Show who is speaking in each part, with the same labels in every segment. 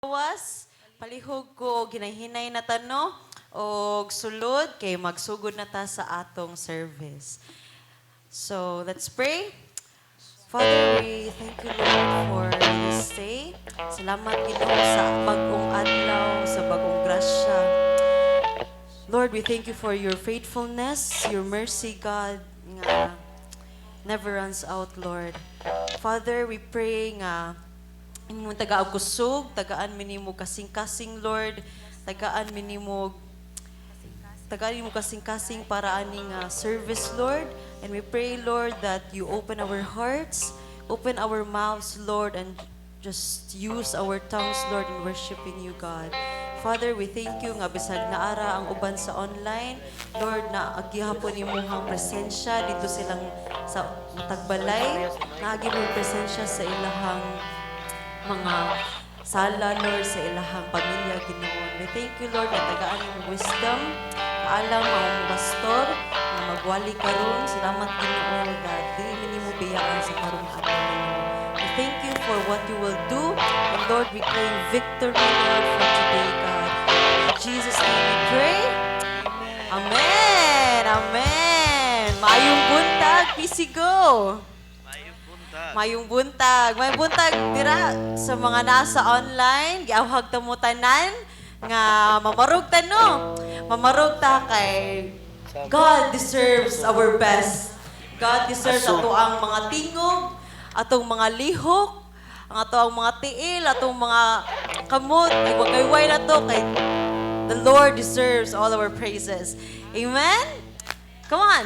Speaker 1: Was, palihog ko ginahinay na tano o sulod kay magsugod na ta sa atong service. So, let's pray. Father, we thank you, Lord, for this day. Salamat, Ginoo, sa bagong adlaw, sa bagong grasya. Lord, we thank you for your faithfulness, your mercy, God, nga never runs out, Lord. Father, we pray nga imong tagaan kusog, tagaan minimo kasing-kasing, Lord. Tagaan minimo kasing-kasing para aning service, Lord. And we pray, Lord, that you open our hearts, open our mouths, Lord, and just use our tongues, Lord, in worshiping you, God. Father, we thank you nga bisag naara ang uban sa online. Lord, na agihapon imong presensya dito silang sa tagbalay. Naagi mo presensya sa ilahang mga sala, Lord, sa ilahang pamilya, Ginoo. We thank you, Lord, na tagaan imong wisdom, kaalam ang pastor, na magwali karon. Salamat, Ginoo, that di minimo biyaan sa karong adlaw, Ginoo. We thank you for what you will do, and Lord, we claim victory, Lord, for today, God. In Jesus' name we pray. Amen! Amen! Mayong buntag, PCGO! Mayong buntag. May buntag dira sa mga nasa online. Giawhag ta mo tanan nga mamarog ta no. Mamarog ta kay God deserves our best. God deserves ato ang mga tingog, atong mga lihok, ang ato ang mga tiil, atong mga kamot, ay wagayway na to kay the Lord deserves all our praises. Amen? Come on.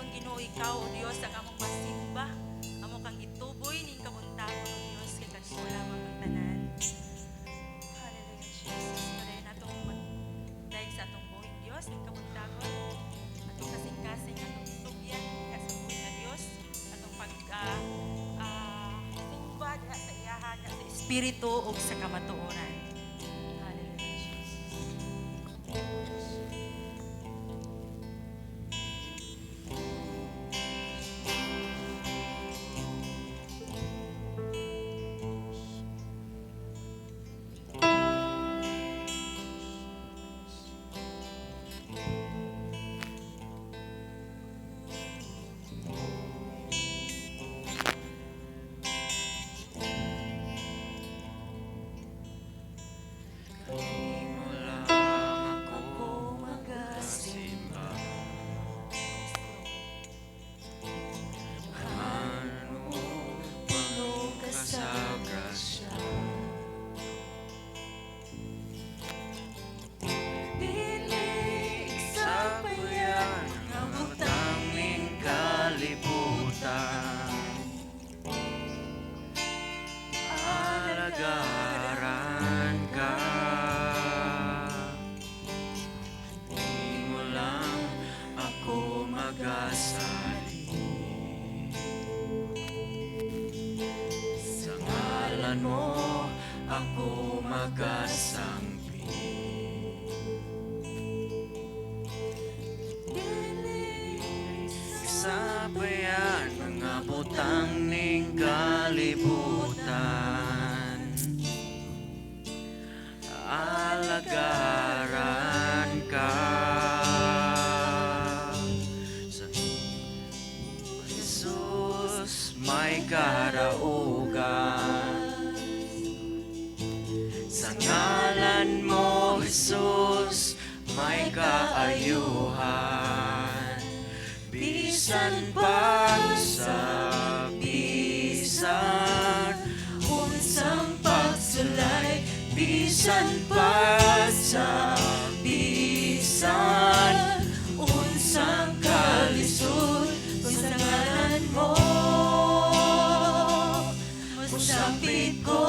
Speaker 2: kang Ginoo ikaw o Dios ang among masimba, amo kang ituboy ning kabuntagon o Dios kay kagsula ang tanan. Hallelujah Jesus. Padayon natong magdaig sa atong buhing Dios ning kabuntagon. Atong kasing-kasing atong tugyan diha sa buhing nga Dios, atong simba diha sa iyahan sa espiritu ug sa kamatuoran. Hallelujah Jesus.
Speaker 3: Sabayan mga butang ning kalibutan, alagaran ka sa Jesus may karaugan. Sa ngalan mo Jesus may kaayuhan. Bisan pa sa bisan unsang pagsulay, bisan pa sa bisan unsang kalisod, sa ngalan mo musapit ko.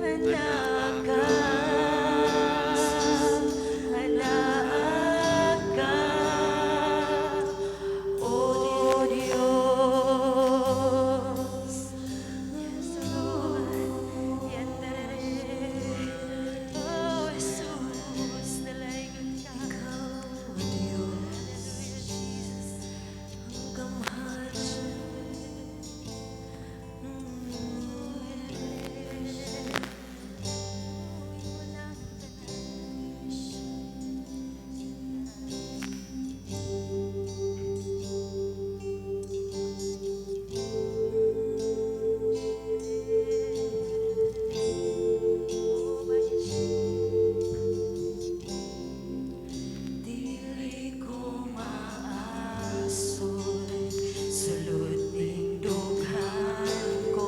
Speaker 3: anak ka, anak ka, O Diyos.
Speaker 2: Yes, Lord. Yan, oh, Jesus, dalayan ka.
Speaker 3: Ikaw, O Diyos,
Speaker 2: Hallelujah, Jesus.
Speaker 3: ang kamahal. Dili ko maasoy, sulod ning dughan ko.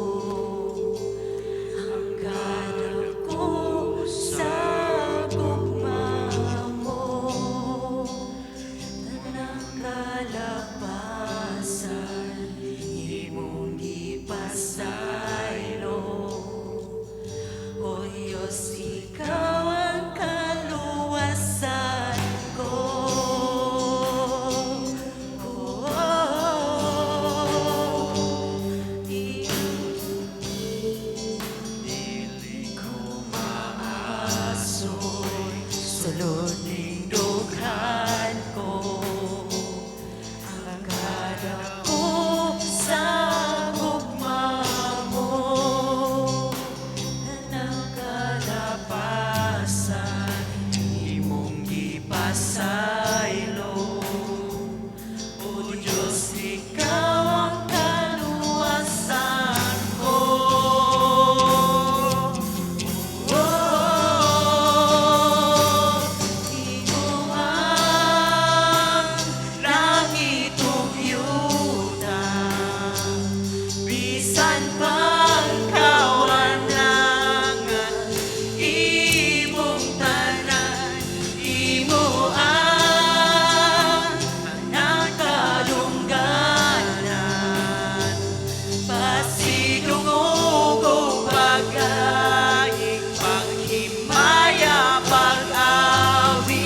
Speaker 3: Ang ganap ko sa gugma mo, tanang kalapasan, imong ipasaylo. O Diyos, ikaw ang kaluwasan ko. Dili ko maasoy, sulod ning dughan ko. Ang ganap ko sa gugma mo, tanang kalapasan, imong ipasaylo. O Diyos, ikaw ang kaluwasan ko. Imo ang langit ug yuta, bisan pang kawanangan, imong tanan, imo ang nakadungganan. Pasidungog o pag-aing, panghimaya, pag-awit.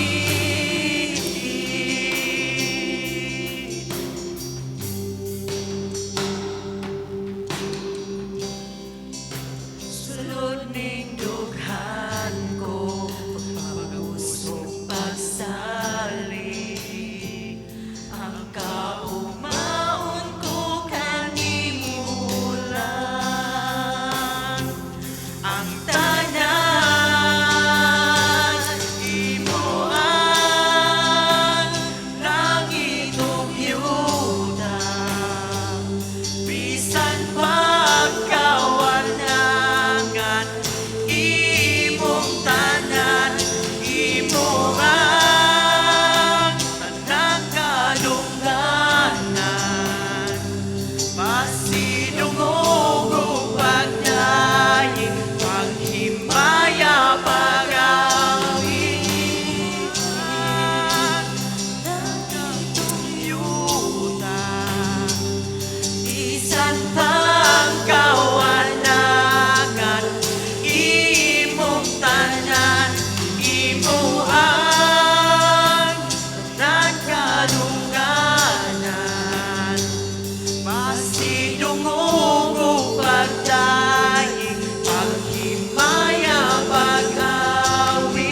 Speaker 3: Sulod ning dughan ko, pag-usog pagsali, ang kaumaon ko kanimo lang. Ang tanan, imo ang langit ug yuta, bisan pagkawanangan, imong tanan, imo ang tanang kadungganan. Pasidungog o pagdaing, panghimaya, pag-awit. Nagitong yuta, bisan pang kawanangan, imong tanan, imo ang nagkadungganan. Pasidungog o pagdaing, panghimaya, pag-awit.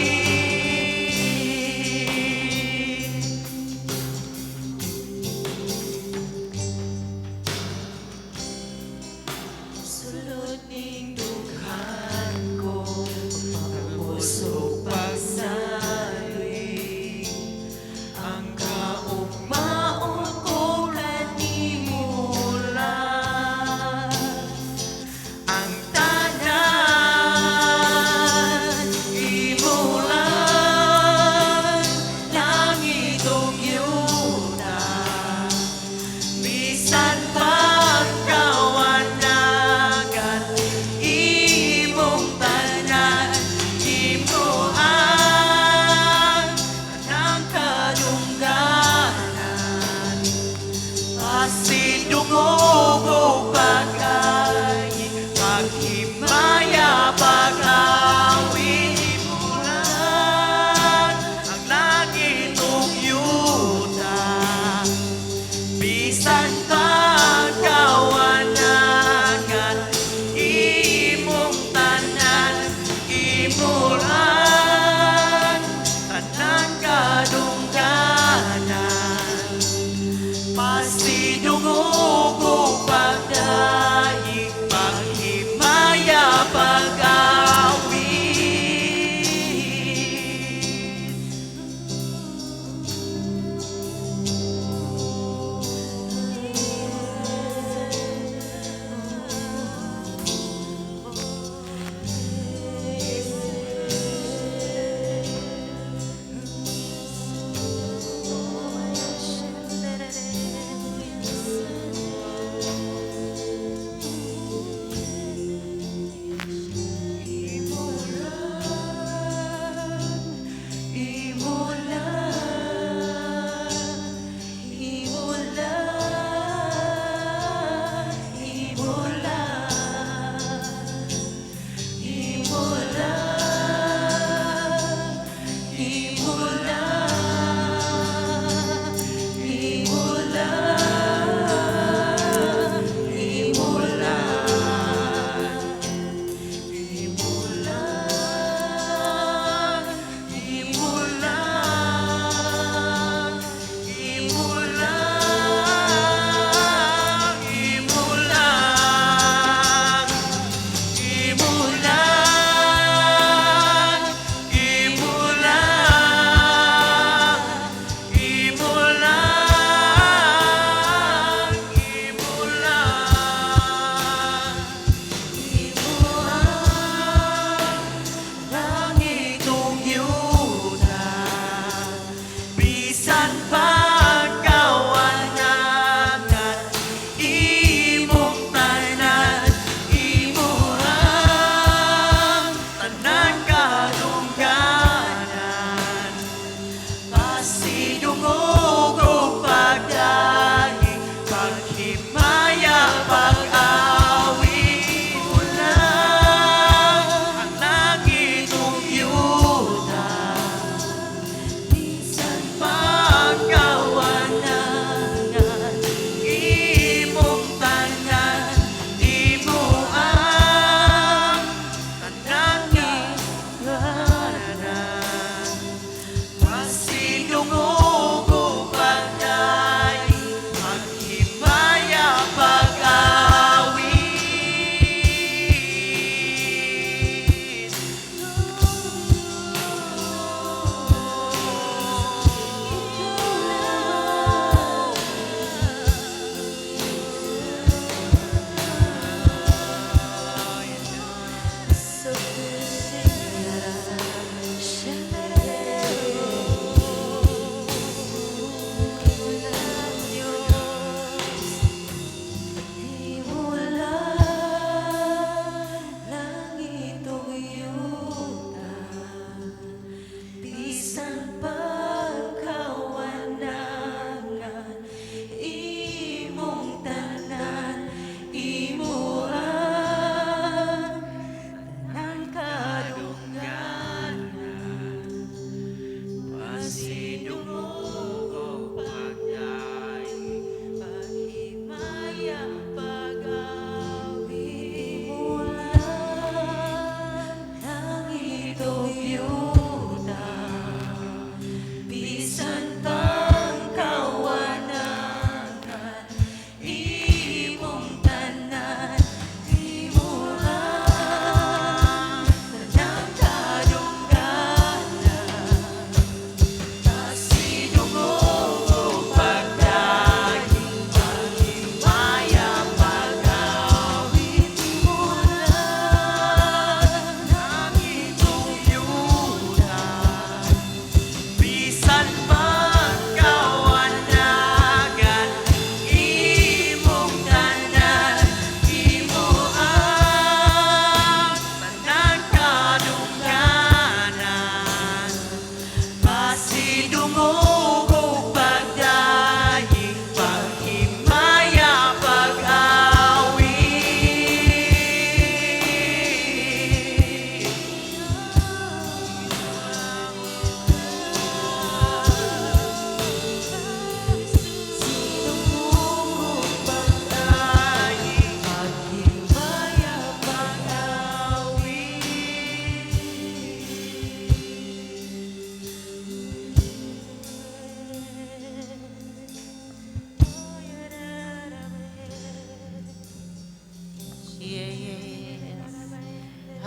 Speaker 3: Sulod ning dughan ko, pag-usog pagsali, ang kaugmaon ko kanimo lang. Ang tanan, imo lang, langit ug yuta, bisan pagkawanangan,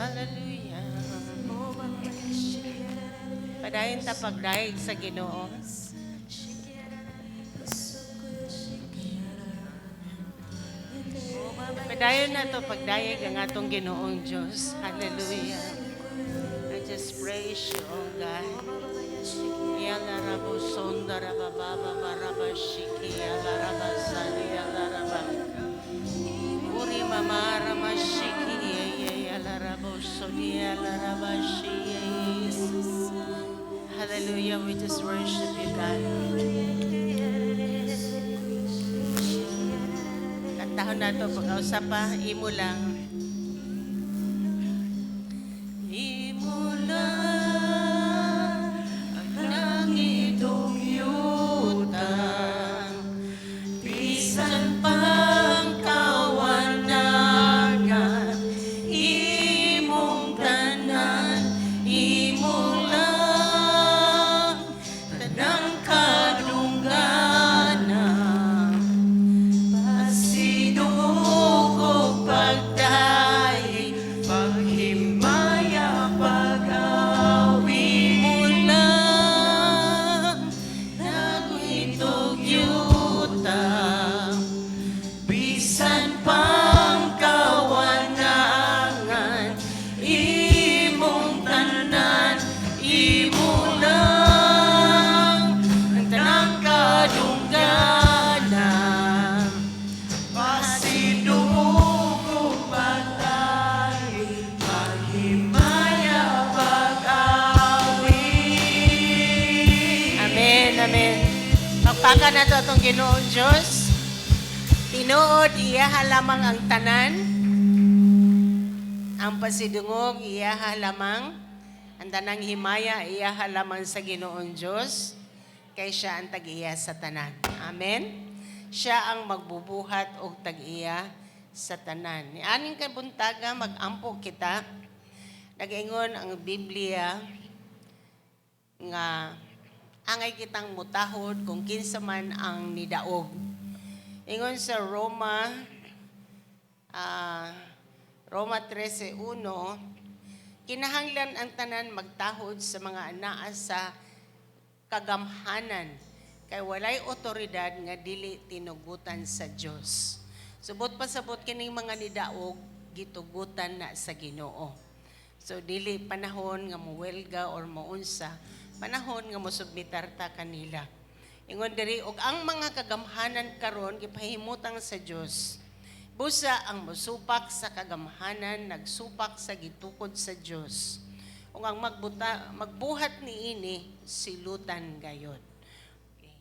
Speaker 4: Hallelujah. Padayon ta pagdaig sa Ginoo. Padayon na to pagdaig ang atong Ginoong Diyos. Hallelujah. I just praise you, oh God. Yala rabo sonda raba baba baraba shiki yala raba sani yala raba. Uri mama rama shiki yala rabo soni yala raba shiki. Hallelujah, we just worship you, God. Kantahon na to pag-ausap pa, imo lang. Imo lang ang langitong yuta, bisan pang kawanagan, imong tanan, imo lang, tanang kadungganan, pasidugog pagdaig, paghimaya pag-awi mo lang, nagwitog yuta, bisan pang kawanangan, imong tanan, imo lang, ang tanang kadungganan, pasidugog pagdaig, paghimaya pag-awi. Amen, amen. Magpaka na to itong Ginoong Diyos. Tinuod iya lamang ang tanan. Ang pasidungog iya lamang. Ang tanang himaya iya lamang sa Ginoong Diyos. Kay siya ang tag-iya sa tanan. Amen. Siya ang magbubuhat o tag-iya sa tanan. Ni aning kabuntaga mag-ampo kita. Nag-ingon ang Biblia nga angay kitang mutahod kung kinsa man ang nidaog. Ingon sa Roma 13:1, kinahanglan ang tanan magtahod sa mga anaa sa kagamhanan kay walay otoridad nga dili tinugutan sa Dios. Subot pasabot kining mga nidaog gitugutan na sa Ginoo. So dili panahon nga muwelga or maunsa, panahon nga mosubmitar ta kanila. Ingon diri og ang mga kagamhanan karon gipahimutang sa Dios. Busa ang mosupak sa kagamhanan nagsupak sa gitukod sa Dios. Ug ang magbuhat niini silutan gayod. Okay.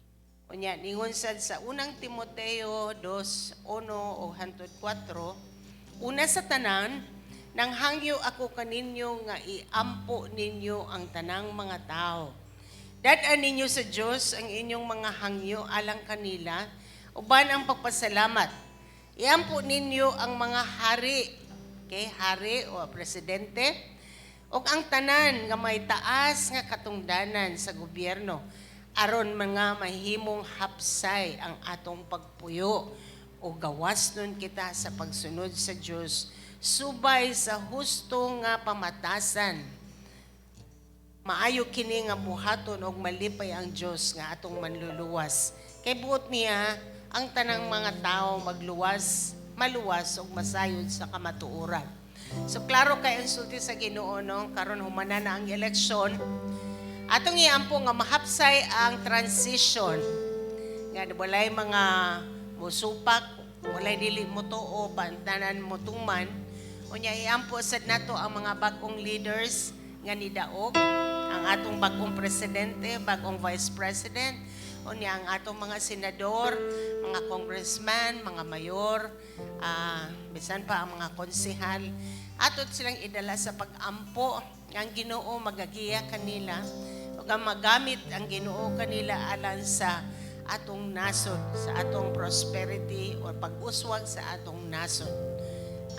Speaker 4: Unya ningon sad sa unang Timoteo 2:1 o 4, una sa tanan nang hangyo ako kaninyo nga iampo ninyo ang tanang mga tao. Dad-an ninyo sa Dios ang inyong mga hangyo alang kanila, uban ang pagpasalamat. Iampo ninyo ang mga hari, okay, hari o presidente, o ang tanan nga may taas nga katungdanan sa gobyerno, aron mga mahimong hapsay ang atong pagpuyo o gawas nun kita sa pagsunod sa Dios, subay sa husto nga pamatasan. Maayo kini nga buhaton og malipay ang Dios nga atong manluluwas. Kay buot niya ang tanang mga tao maluwas og masayod sa kamatuoran. So klaro kay ang sulti sa Ginoo no, karon humana na ang eleksyon. Atong iampo nga mahapsay ang transition. Nga walay mga musupak, walay dili mo tuo, bantanan mo tuman. Unya iampo sad nato ang mga bagong leaders nga nidaog, ang atong bagong presidente, bagong vice president, unya ang atong mga senador, mga congressman, mga mayor, bisan pa ang mga konsehal, atot silang idala sa pag-ampo, ang Ginoo magagiya kanila, ug ang magamit ang Ginoo kanila alang sa atong nasod, sa atong prosperity o pag-uswag sa atong nasod.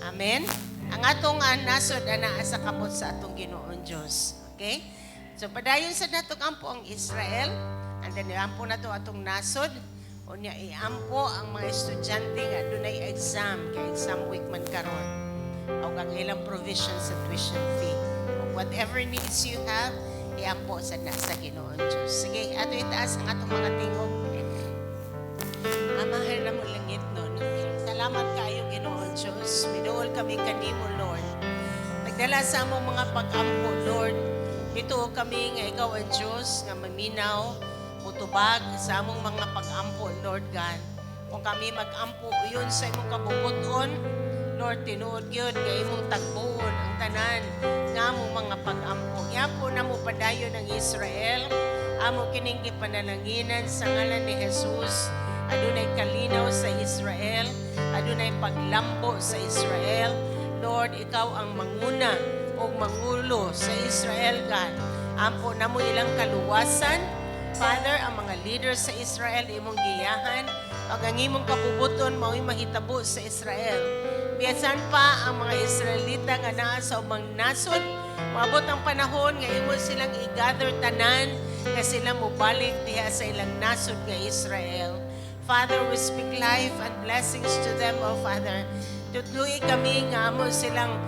Speaker 4: Amen? Ang atong nasod ana sa kamot sa atong Ginoong Dios. Okay? So padayon sa nato ampo ang Israel, and then iampo nato atong nasod, unya iampo ang mga estudyante nga dunay exam, kay exam week man karon. Og ug ang ilang provision sa tuition fee. Whatever needs you have, iampo sa nasa Ginoon Diyos. Sige, ato itaas ang atong mga tingog. Amahan na mo langit nun. Salamat kayo, Ginoon Diyos. Miduol kami kanimo, Lord. Nagdala sa among mga pag-ampo, Lord. Ito kami nga ikaw ang Diyos nga maminaw, mutubag sa among mga pag-ampo, Lord God. Kung kami mag-ampo yun sa imong kabubuton, Lord, tinuod yun nga imong tagbuon ang tanan nga among mga pag-ampo. Yapo na mo padayon ng Israel, amo kining gipanalaginan sa ngalan ni Jesus. Adunay kalinaw sa Israel, adunay paglambo sa Israel. Lord, ikaw ang manguna o mangulo sa Israel, God. Ampo na mo ilang kaluwasan, Father, ang mga leaders sa Israel, imong giyahan, ang imong kabubuton, mao'y mahitabo sa Israel. Biyasan pa ang mga Israelita nga naa sa umang nasod, maabot ang panahon nga imo silang i-gather tanan, nga sila mobalik diha sa ilang nasod nga Israel. Father, we speak life and blessings to them, O Father. Tutluy kami nga amo silang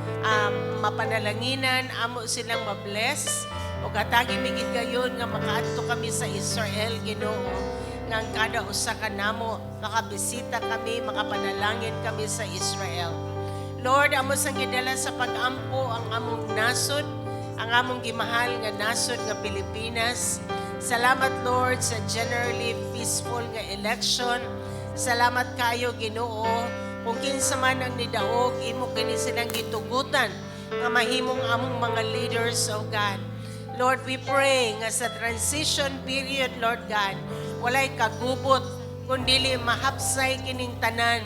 Speaker 4: mapanalanginan, amo silang mabless, o katagi migit gayon nga makaadto kami sa Israel, Ginoo, nga ang kada usa ka namo makabisita kami, makapanalangin kami sa Israel. Lord, amo sang gidala sa pag-ampo ang among nasod, ang among gimahal nga nasod nga Pilipinas. Salamat, Lord, sa generally peaceful nga election. Salamat kayo, Ginoo, kung kinsa man ang nidaog, imo kini silang gitugutan nga mahimong among mga leaders, O God. Lord, we pray nga sa transition period, Lord God, walay kagubot, kundili mahapsay kining tanan.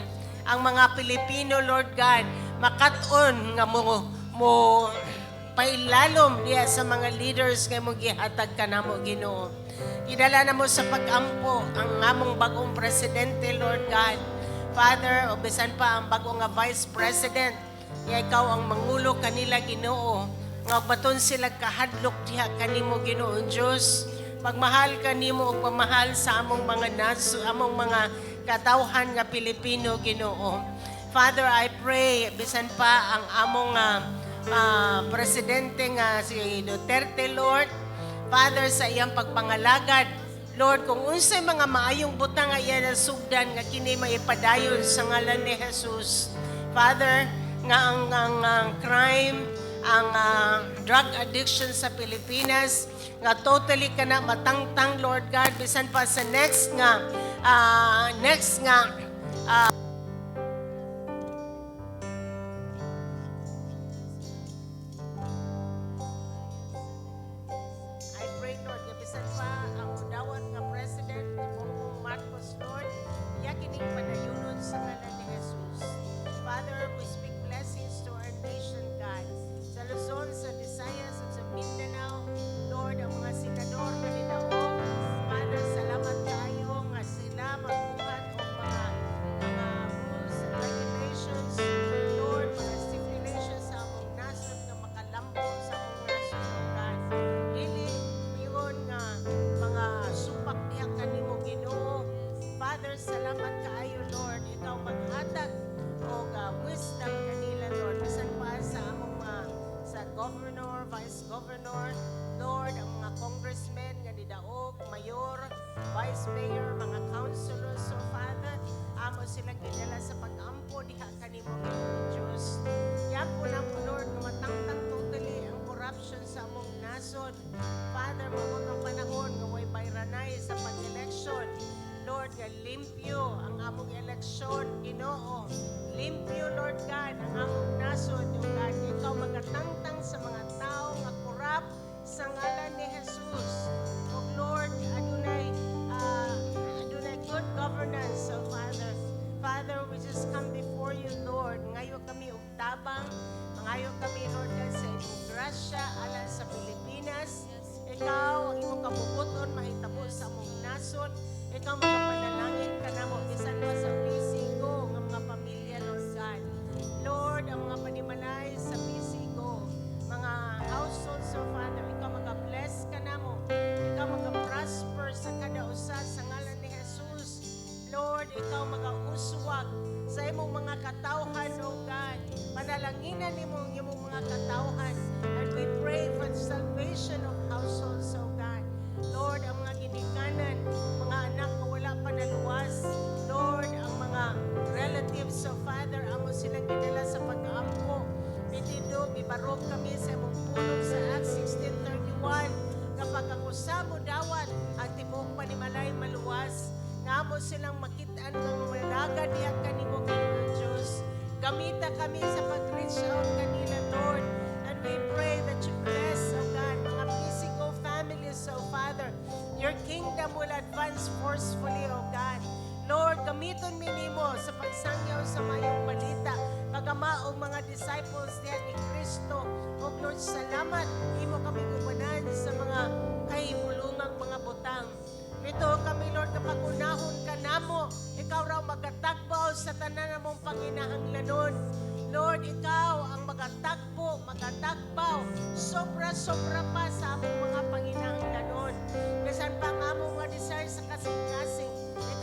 Speaker 4: Ang mga Pilipino, Lord God, makat-on nga mo pailalom diya sa mga leaders nga mo gihatag ka namo, Ginoo. Idala na mo sa pag-ampo ang among bagong presidente, Lord God. Father, o bisan pa ang bagong nga Vice President, nga ikaw ang mangulo kanila, Ginoo. Nga baton sila kahadlok diha kanimo, Ginoong Diyos. Pagmahal kanimo ug pamahal sa among mga naso, among mga katawhan nga Pilipino, Ginoo. Father, I pray bisan pa ang among presidente nga si Duterte, Lord. Father, sa iyang pagpangalagad, Lord, kung unsay mga maayong butang nga iya nasugdan nga kini maipadayon sa ngalan ni Jesus. Father, nga ang crime, ang drug addiction sa Pilipinas, nga totally ka na matangtang, Lord God, bisan pa sa next nga I pray, Lord, nga bisan pa ang udawat nga President Bongbong Marcos, Lord, iya kining padayunon sa ngalan ni Jesus. Father, we speak blessings to our nation, God. Sa Luzon, sa Visayas, at sa Mindanao, Lord, ang mga senador nga nidaog, Father, salamat kayo nga sila magbuhat o mga rules and regulations, Lord, mga stipulations sa among nasod nga makalambo sa among nasod, God. Dili, mayon nga mga supak niya kanimo, Ginoo. Father, salamat kaayo, Lord, ikaw maghatag o wisdom kanila, Lord, bisan pa sa among sa governor, vice governor, Lord, ang mga congressmen nga nidaog, mayor, vice mayor, mga councilors, so Father, amo silang gidala sa pag-ampo diha kanimo, Ginoong Diyos. Yapo na po, Lord, matangtang totally ang corruption sa among nasod. Father, mamot ang panahon nga way bayranay sa pag-election. Lord, nga limpyo ang among eleksyon, Ginoo. Limpyo, Lord God, ang among nasod, O God. Ikaw magatangtang sa mga tao nga korap sa ngalan ni Jesus. O Lord, adunay good governance, O Father. Father, we just come before you, Lord. Ngayon kami ugtabang, ngayon kami, Lord God, sa imong grasya alang sa Pilipinas. Ikaw, ang imong kabubuton, mahitabo sa among nasod. Ikaw makapanalangin ka na mo, bisan pa sa Pisigo, ng mga pamilya, Lord God. Lord, ang mga panimalay sa Pisigo, mga households, so Father, ikaw maka-bless ka na mo. Ikaw maka-prosper sa kada usa sa ngalan ni Jesus. Lord, ikaw maka-uswag sa imong mga katawhan, O God. Panalanginan nimo ang imong mga katawhan. And we pray for the salvation of households, O God. Lord, ang mga ginikanan, mga anak na wala pa naluwas. Lord, ang mga relatives, O Father, amo silang ginala sa pag-aampo. Bitido, bibarog kami sa imong pulong sa Acts 16:31. Kapag ang usamo dawat, ang tibok panimalay maluwas. Nga mo silang makitaan ng malaga diya kanimo Ginoong Diyos. Gamita kami sa pag-reach out kanila, Lord. And we pray that you bless, O God, mga physical families, O Father. Your kingdom will advance forcefully, O God. Lord, gamiton minimo sa pagsangyaw sa mayong balita. Kagama o mga disciples diya ni Kristo. O Lord, salamat. Imo kami gubanan sa mga kahimulungang mga butang. Ito kami, Lord, kapag unahon ka namo, ikaw raw magatagbaw sa tanan namong panginahanglanon. Lord, ikaw ang magatagbaw, sobra-sobra pa sa among mga panginahanglanon. Bisan pa ang among mga desire sa kasing-kasing,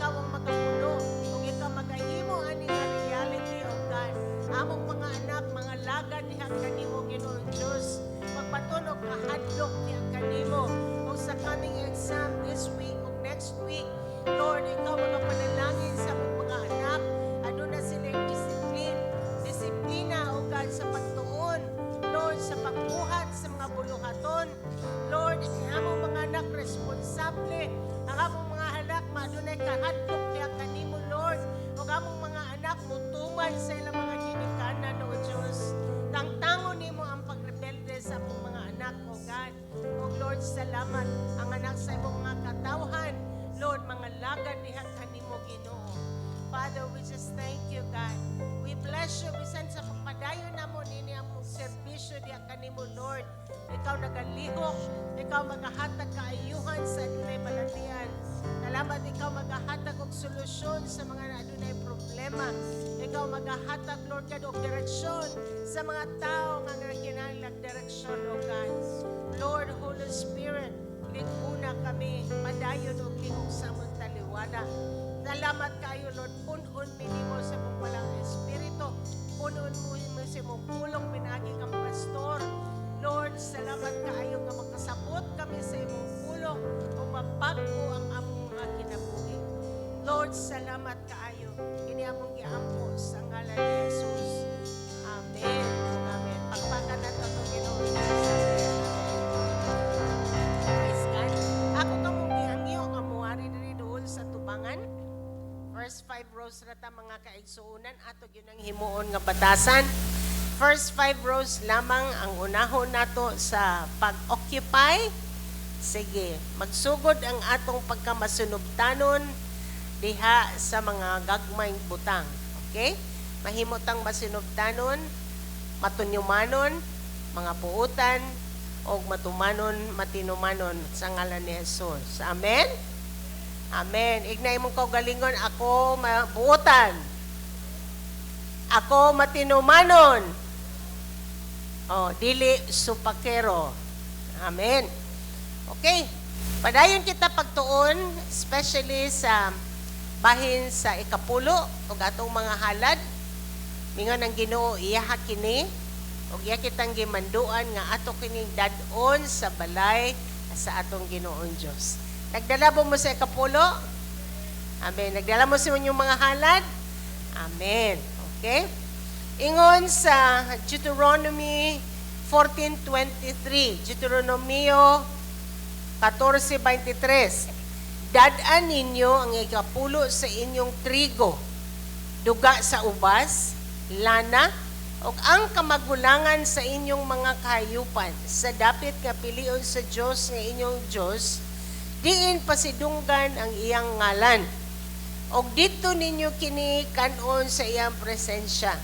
Speaker 4: ikaw ang magapuno, kung ikaw magahimo ani nga reality, O God. Among mga anak, mga lagad diha kanimo, Ginoong Diyos. Magpatunog kahadlok diha kanimo. O sa coming exam this week, next week, Lord, ikaw mga panalangin sa mga anak, ano na silang disiplina, O God, sa pagtuon, Lord, sa pagbuhat sa mga buluhaton, Lord, ang among mga anak responsable, ang among mga anak madunay kahadlok niya kanimo, Lord, o among mga anak mutumay sa ilang mga ginikanan, O Diyos. Tangtangon nimo ang pagrebelde sa among mga anak, O God. O Lord, salamat ang anak sa imong mga katawhan, Lord, mga lagad diha kanimo, Ginoo. Father, we just thank you, God. We bless you bisan sa pagpadayon namo nini among serbisyo diha kanimo, Lord. Ikaw nagalihok, ikaw magahatag kaayuhan sa adunay balatian. Salamat, ikaw magahatag og solusyon sa mga adunay problema. Ikaw magahatag, Lord God, og direksyon sa mga tao nga kinahanglan direksyon, O God. Lord, Holy Spirit, liguna kami, padayon og lihok sa among taliwala. Salamat kayo, Lord. Punon minimo sa mong walang espiritu. Punon mo sa mong pulong pinagi kang pastor. Lord, salamat kayo nga makasabot kami sa imong pulong o mabago ang among mga kinabuhi. Lord, salamat kayo. Kini among giampo sa ngalan ni Jesus. Amen. Amen. Pagpakan na ito itong Ginoong Jesus. Praise God. Ako kamong giangyo, amuari diri doon sa tubangan. First 5 rows rata mga kaigsuunan ato gyud ang himuon nga batasan. First 5 rows lamang ang unahon nato sa pag-occupy. Sige, magsugod ang atong pagkamasunobtanon diha sa mga gagmayng butang. Okay? Mahimotang masunobtanon, matunyumanon, mga puutan, o matumanon, matinumanon sa ngalan ni Jesus. Amen? Amen. Ignay mong kaugalingon, ako mabuutan. Ako matinumanon. Dili supakero. Amen. Okay. Padayon kita pagtuon, especially sa bahin sa ikapulo o atong mga halad. Mingon ang Ginoo iyaha kini o iya kitang gimanduan nga ato kining dadon sa balay sa atong Ginoong Dios. Nagdala mo sa ikapulo? Amen. Nagdala mo sa inyong mga halad? Amen. Okay? Ingon sa Deuteronomy 14:23. Deuteronomio 14:23. Dadaan ninyo ang ikapulo sa inyong trigo, duga sa ubas, lana, o ang kamagulangan sa inyong mga kahayupan, sa dapit nga pilion sa Dios nga inyong Dios, diin pasidunggan ang iyang ngalan. Og dito ninyo kini kanon sa iyang presensya.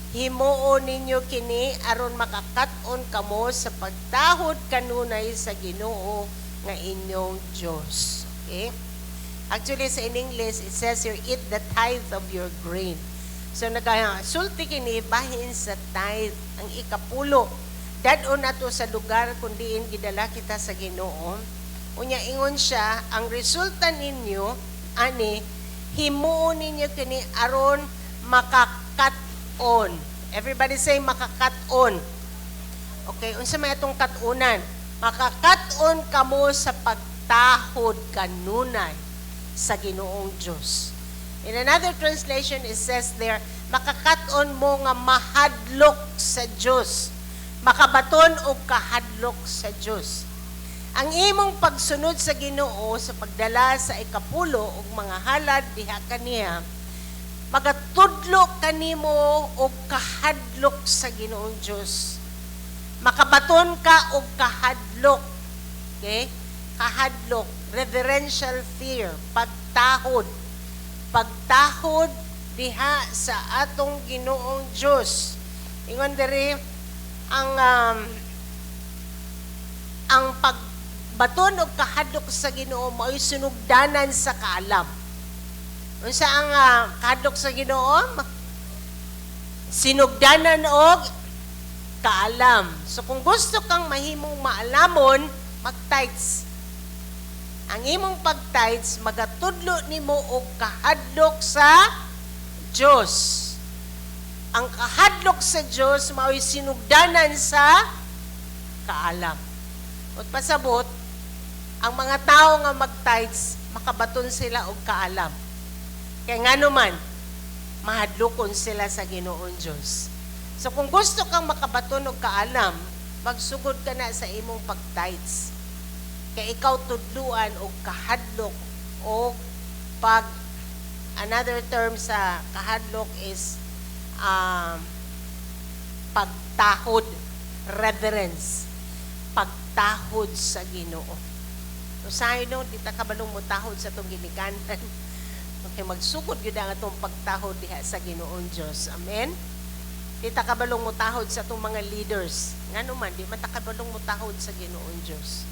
Speaker 4: Himuon ninyo kini aron makakaton kamo sa pagtahod kanunay sa Ginoo nga inyong Dios. Okay? Actually sa in English it says here, eat the tithe of your grain. So nagasulti kini bahin sa tithe ang ikapulo. Dadon nato sa lugar kundi gidala kita sa Ginoo. Unya ingon siya, ang resulta ninyo ani himuon ninyo kini aron makakaton. Everybody say makakat-on. Okay, unsa may atong kat-unan? Makakat-on kamo sa pagtahod kanunay sa Ginoong Dios. In another translation, it says there, makakat-on mo nga mahadlok sa Dios. Makabaton og kahadlok sa Dios. Ang imong pagsunod sa Ginoo sa pagdala sa ikapulo og mga halad diha kaniya, magatudlo kanimo og kahadlok sa Ginoong Dios. Makabaton ka og kahadlok. Okay? Kahadlok, reverential fear, pagtahod. Pagtahod diha sa atong Ginoong Dios. Ingon diri ang pagbaton og kahadlok sa Ginoo mao'y sunugdanan sa kaalam. Unsa ang kahadlok sa Ginoo? Sinugdanan og kaalam. So kung gusto kang mahimong maalamon, mag-tithes. Ang imong pag-tithes magatudlo nimo og kahadlok sa Dios. Ang kahadlok sa Dios mao'y sinugdanan sa kaalam. At pasabot, ang mga tao nga mag-tithes, makabaton sila og kaalam. Kaya nga naman, mahadlokon sila sa Ginoong Diyos. So kung gusto kang makabaton og kaalam, magsugod ka na sa imong pag-tithes. Kaya ikaw tudluan og kahadlok o another term sa kahadlok is pagtahod, reverence, pagtahod sa Ginoo. So sayo no, di ta kabalong mo tahod sa itong ginikanan. Okay, magsugod yun ang itong pagtahod diha sa Ginoong Diyos. Amen? Di ta kabalong mo tahod sa itong mga leaders. Nga naman, di man ta kabalong mo tahod sa Ginoong Diyos.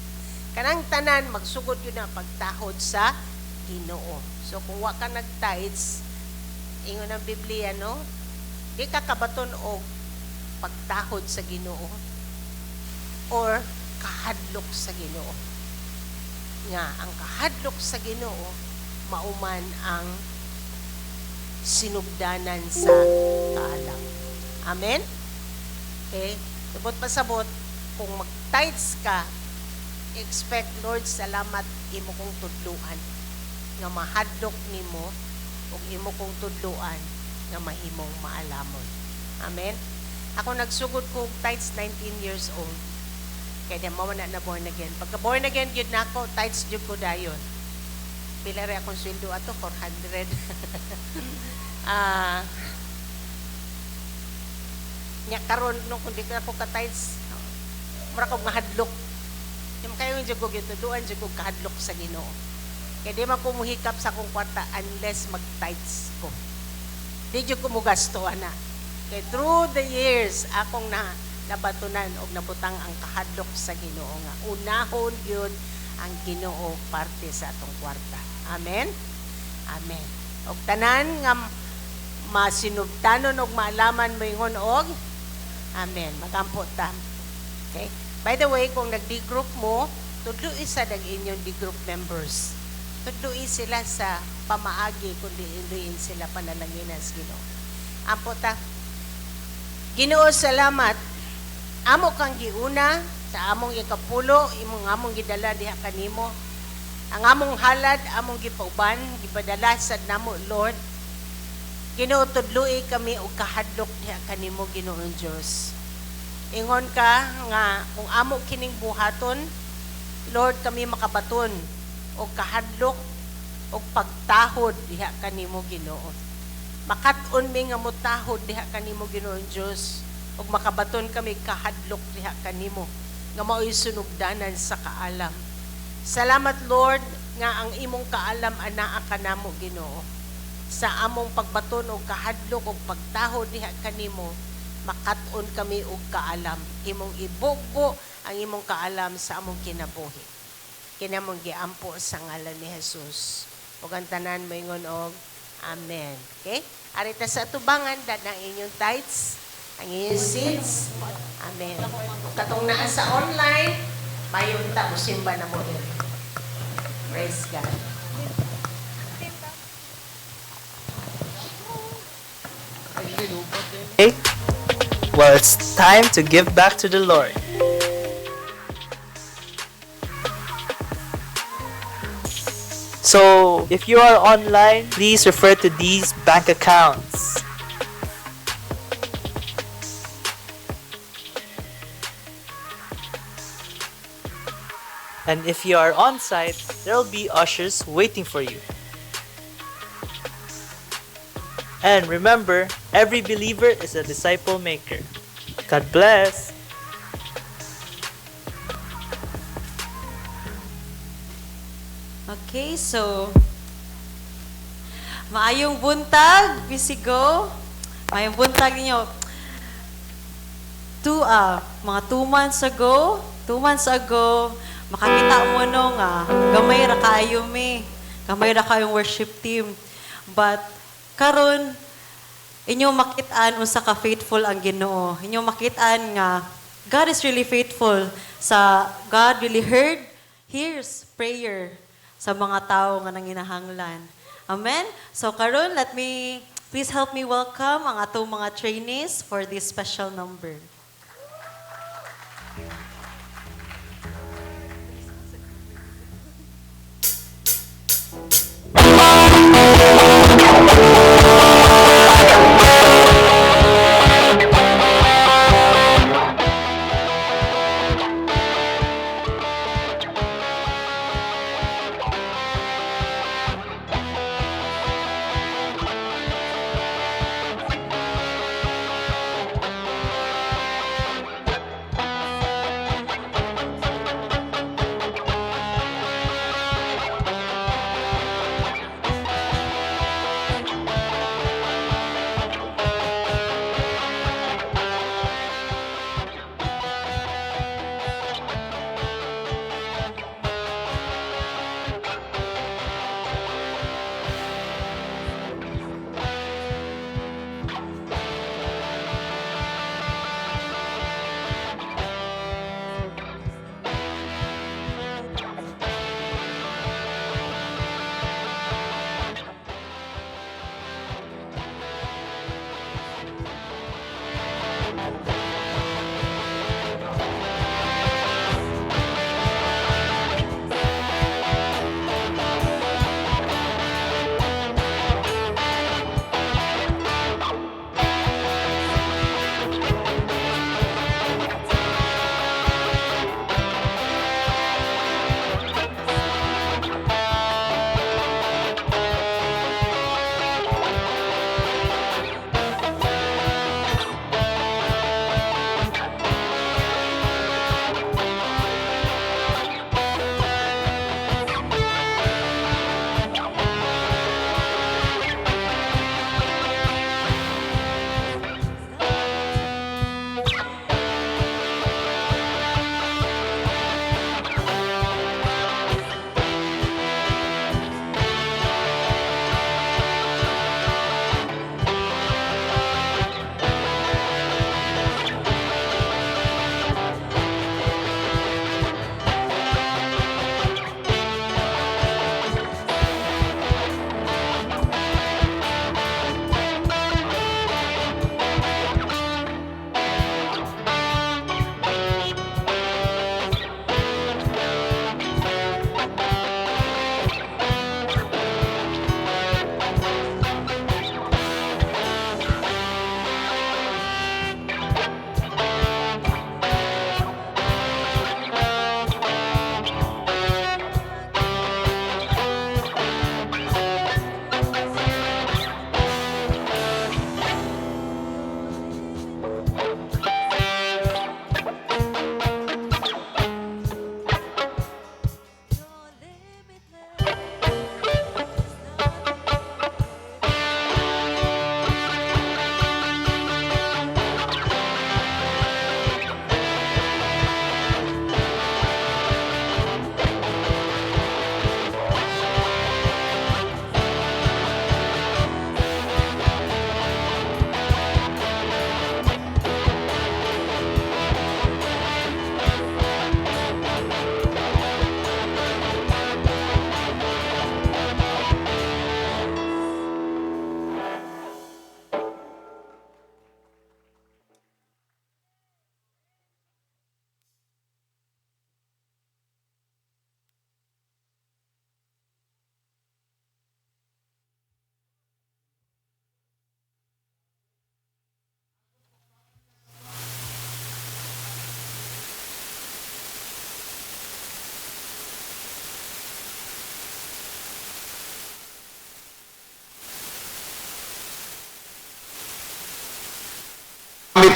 Speaker 4: Kanang tanan, magsugod yun ang pagtahod sa Ginoo. So kung wa ka nag-tithes, ingon ang Biblia, no? Di ka kabaton o pagtahod sa Ginoo or kahadlok sa Ginoo. Nga, ang kahadlok sa Ginoo, mauman ang sinugdanan sa kaalam. Amen? Okay? Sabot pasabot, kung mag-tithes ka, expect, Lord, salamat imo kong tudluan nga mahadlok nimo ug imo kong tudluan nga mahimong maalamon. Amen? Ako nagsugod ko tithes 19 years old. Kaya mawala na born again. Pagka born again, yun na ako, tithes yun ko dayon. Pila rin akong sweldo ato, 400. Nya karon no, kung di ka ako ka-tithes, mura kong mahadlok. Yung kayo yung jugog ito, doon jugog kahadlok sa Ginoo. Kaya di man ko muhikap sa akong kwarta unless mag-tithes ko. Di jud ko mo gasto, ana. Kaya through the years, akong nabatunan o nabutang ang kahadlok sa Ginoo nga. Unahon yun ang Ginoo parte sa atong kwarta. Amen? Amen. Og tanan nga masinubtanon og maalaman mo ingon og amen. Magampo ta. Okay? By the way, kung nag-D-group mo, tudloi sa inyong D-group members. Tudloi sila sa pamaagi kung diin sila panalangin sa Ginoo. Ampo ta. Ginoo, salamat. Amo kang giuna sa among ikapulo, among gidala diha kanimo. Ang among halad, among gipauban, gipadala sad namo, Lord. Ginoo, tudloi kami og kahadlok diha kanimo, Ginoong Dios. Ingon ka nga kung amo kining buhaton, Lord, kami makabaton og kahadlok og pagtahod diha kanimo, Ginoo. Makat-on mi nga mutahod diha kanimo, Ginoong Dios, og makabaton kami kahadlok diha kanimo nga mao'y sunugdanan sa kaalam. Salamat, Lord, nga ang imong kaalam anaa kanamo, Ginoo. Sa among pagbaton og kahadlok og pagtahod diha kanimo, makat-on kami og kaalam. Imong ibugbo ang imong kaalam sa among kinabuhi. Kinamong giampo sa ngalan ni Jesus. Ug ang tanan moingon og amen. Okay? Arita sa tubangan dad ang inyong tithes, ang inyong seeds. Amen. Katong naa sa online, mayon ta musimba na mo diri. Praise God.
Speaker 3: Eh?
Speaker 5: Well, it's time to give back to the Lord. So, if you are online, please refer to these bank accounts. And if you are on site, there will be ushers waiting for you. And remember, every believer is a disciple maker. God bless.
Speaker 1: Okay, so maayong buntag, Bisigo. Maayong buntag ninyo. Mga 2 months ago, makakita mo no nga, gamay ra kayo gamay ra kayong worship team. But karon inyo makitaan unsa ka faithful ang Ginoo. Inyo makitaan nga God is really faithful. God really hears prayer sa mga tao nga nanginahanglan. Amen? So karon, please help me welcome ang atong mga trainees for this special number.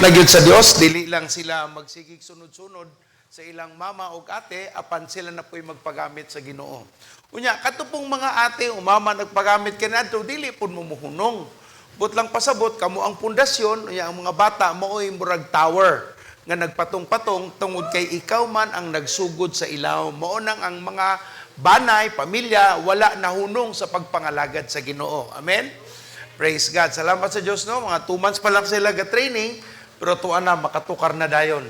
Speaker 6: na gyud sa Dios, dili lang sila magsigig sunod-sunod sa ilang mama o ate, apan sila na po'y magpagamit sa Ginoo. Unya, katupong mga ate o mama nagpagamit kanadto, dili pud mo muhunong. But lang pasabot, kamo ang pundasyon, unya ang mga bata, mao'y murag tower, nga nagpatong-patong, tungod kay ikaw man ang nagsugod sa ilaw. Maunang ang mga banay, pamilya, wala nahunong sa pagpangalagad sa Ginoo. Amen? Praise God. Salamat sa Diyos, no? Mga 2 months pa lang sila ga-training, pero tuwa na, makatukar na dayon.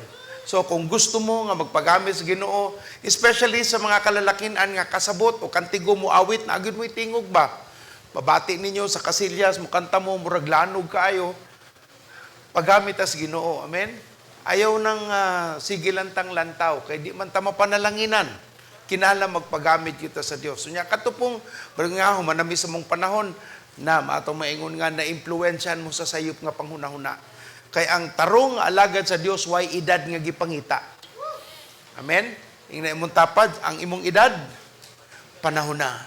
Speaker 6: So, kung gusto mo nga magpagamit sa Ginoo, especially sa mga kalalakinan nga kasabot o kantigo mo awit, na agad mo'y tingog ba? Babati ninyo sa kasilyas, mukanta mo, murag lanog kaayo, paggamit sa Ginoo. Amen? Ayaw ng sigilantang lantaw, kay di man tama panalanginan. Kinala magpagamit kita sa Diyos. So, katupong, nga, humanami sa mong panahon, na matong maingon nga na impluwensyahan mo sa sayop nga panghunahuna. Kay ang tarong alagad sa Dios way edad nga gipangita. Amen. Ingna imong tapad ang imong edad panahon na.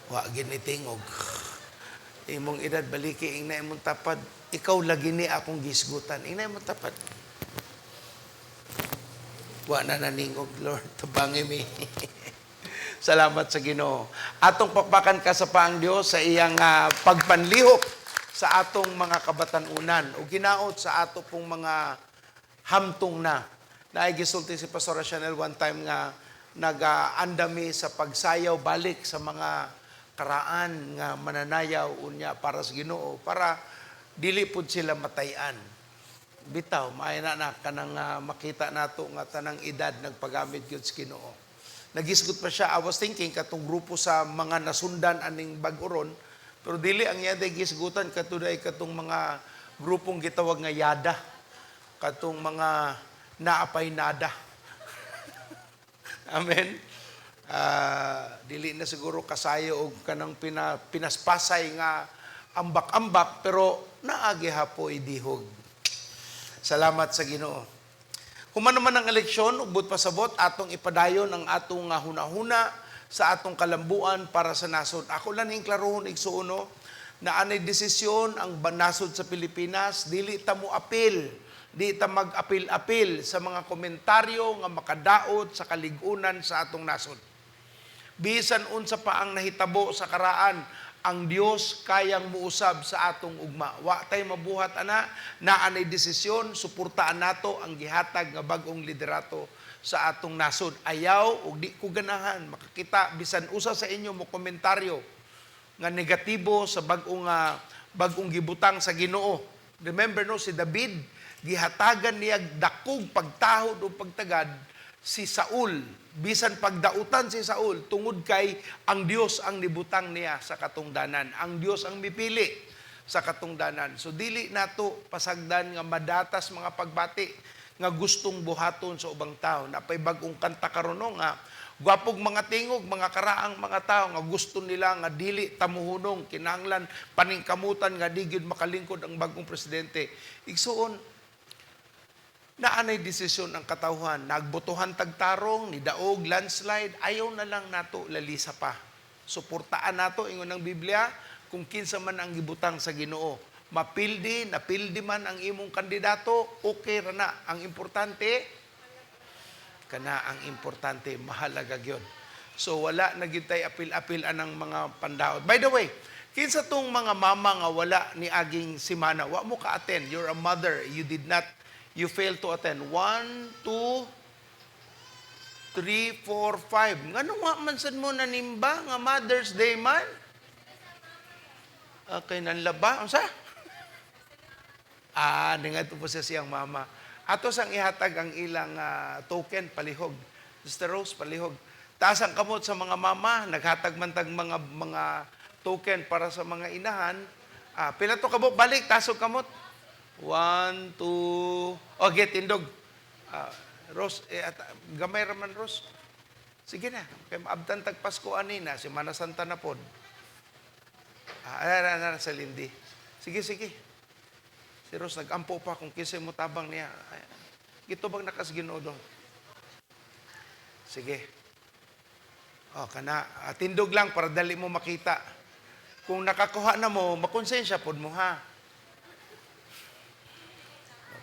Speaker 6: Wa ginitingog. Imong edad baliki ingna imong tapad ikaw lagi ni akong gisgutan. Ingna imong tapad. Wa na naningog Lord tabangi mi. Salamat sa Ginoo. Atong pakpakan ka sa paang Dios sa iyang pagpanlihok sa atong mga kabatanunan o ginaot sa ato pong mga hamtong na. Naigisulti si Pastor Chanel one time nga nag-andami sa pagsayaw balik sa mga karaan nga mananayaw unya para sa Ginoo para dili pud sila matayan. Bitaw, maayo na kanang makita nato nga tanang edad nagpagamit gyud sa Ginoo. Nagisgot pa siya, I was thinking, katong grupo sa mga nasundan aning Bag-oron, pero dili ang yaday gisgutan, katuday katong mga grupong gitawag nga yada, katong mga naapay nada. Amen? Dili na siguro kasayo o kanang pinaspasay nga ambak-ambak, pero naagi hapoy dihog. Salamat sa Ginoo. Human naman ang eleksyon, ubod pasabot, atong ipadayon ang atong hunahuna sa atong kalambuan para sa nasod. Ako lang yung klarohon, igsuuno, na anay desisyon ang nasod sa Pilipinas, dili ta mo apil, di ta mag-apil-apil sa mga komentaryo nga makadaot sa kaligunan sa atong nasod. Bisan unsa pa ang nahitabo sa karaan, ang Dios kayang muusab sa atong ugma. Wa tay mabuhat ana na anay desisyon suportaan nato ang gihatag nga bag-ong liderato sa atong nasod. Ayaw ug di ko ganahan makakita bisan usa sa inyo mo komentaryo nga negatibo sa bag-ong gibutang sa Ginoo. Remember no si David gihatagan niya dakog pagtahod o pagtagad si Saul. Bisan pagdautan si Saul, tungod kay ang Dios ang nibutang niya sa katungdanan. Ang Dios ang mipili sa katungdanan. So dili nato pasagdan nga madatas mga pagbati nga gustong buhaton sa ubang tao. Napay bag-ong kanta karon nga gwapog mga tingog, mga karaang mga tao nga gusto nila nga dili tamuhunong kinahanglan paningkamutan nga di gyud makalingkod ang bagong presidente. Igsuon naanay desisyon ang katawhan. Nagbotohan tagtarong, nidaog, landslide, ayaw na lang nato lalisa pa. Suportaan nato, ingon ng Biblia, kung kinsa man ang gibutang sa Ginoo. Mapildi, napildi man ang imong kandidato, okay ra na. Ang importante, mahalaga gyud. So wala na gyud tay apil-apil anang mga pandaot. By the way, kinsa tong mga mama nga wala ni aging simana, wa mo ka-attend. You're a mother, you failed to attend. 1, 2, 3, 4, 5. Ngano nga man sad mo nanimba nga Mother's Day man? Okay, nanlaba. Unsa? Ningadto po siya siyang mama. Ato sang ihatag ang ilang token palihog. Sister Rose palihog. Taas ang kamot sa mga mama, naghatag man tag mga token para sa mga inahan. Pila to kabot balik tasog kamot. 1, 2, okay, tindog. Rose, gamay raman, Rose. Sige na, kaya maabtan tagpasko anina, si Mana Santa na pod. Sa Lindy. Sige. Si Rose, nag-ampo pa kung kisay mo tabang niya. Ito bang nakasginoo doon? Sige. Tindog lang para dali mo makita. Kung nakakuha na mo, makonsensya pod mo ha.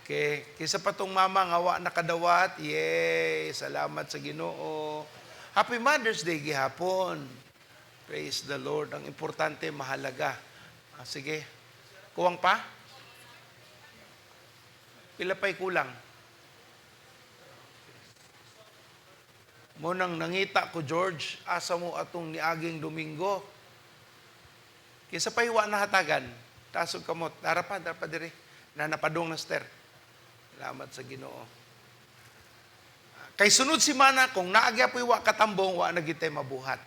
Speaker 6: Okay. Kisa pa tong mama nga wa nakadawat. Yay! Salamat sa Ginoo. Happy Mother's Day gihapon. Praise the Lord. Ang importante, mahalaga. Sige. Kuwang pa? Pila pa'y kulang? Munang nangita ko, George, asa mo atong niaging Domingo. Kisa pa'y wa nahatagan. Tasog kamot. Darapan diri. Nanapadong na ster. Salamat sa Ginoo. Kay sunod si mana, kung naagya po'y wa katambong, wa nagitay mabuhat.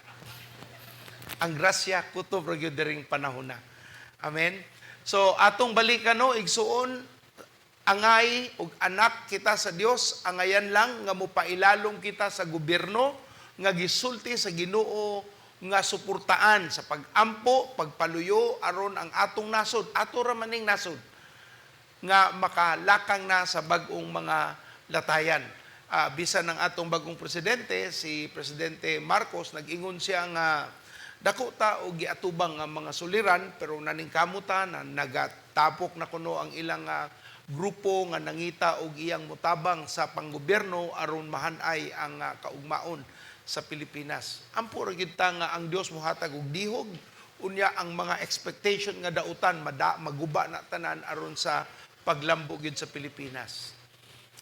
Speaker 6: Ang grasya, kutob ra gyud diring panahon na. Amen? So, atong balikan no, igsuon, angay ug anak kita sa Dios, angayan lang nga mupailalom kita sa gobyerno, nga gisulti sa Ginoo, nga suportaan sa pag-ampo, pagpaluyo, aron ang atong nasod, ato ra maning nasod, nga makalakang na sa bagong mga latayan. Bisan ng atong bagong presidente, si Presidente Marcos, nag-ingon siya nga dako ta og giatubang nga mga suliran, pero naningkamutan na nagatapok na kuno ang ilang grupo nga nangita og iyang mutabang sa panggobyerno aron mahanay ang kaugmaon sa Pilipinas. Ampo ra gyud ta nga ang Dios mohatag og dihog, unya ang mga expectation nga dautan maguba na tanan aron sa paglambo gyud sa Pilipinas.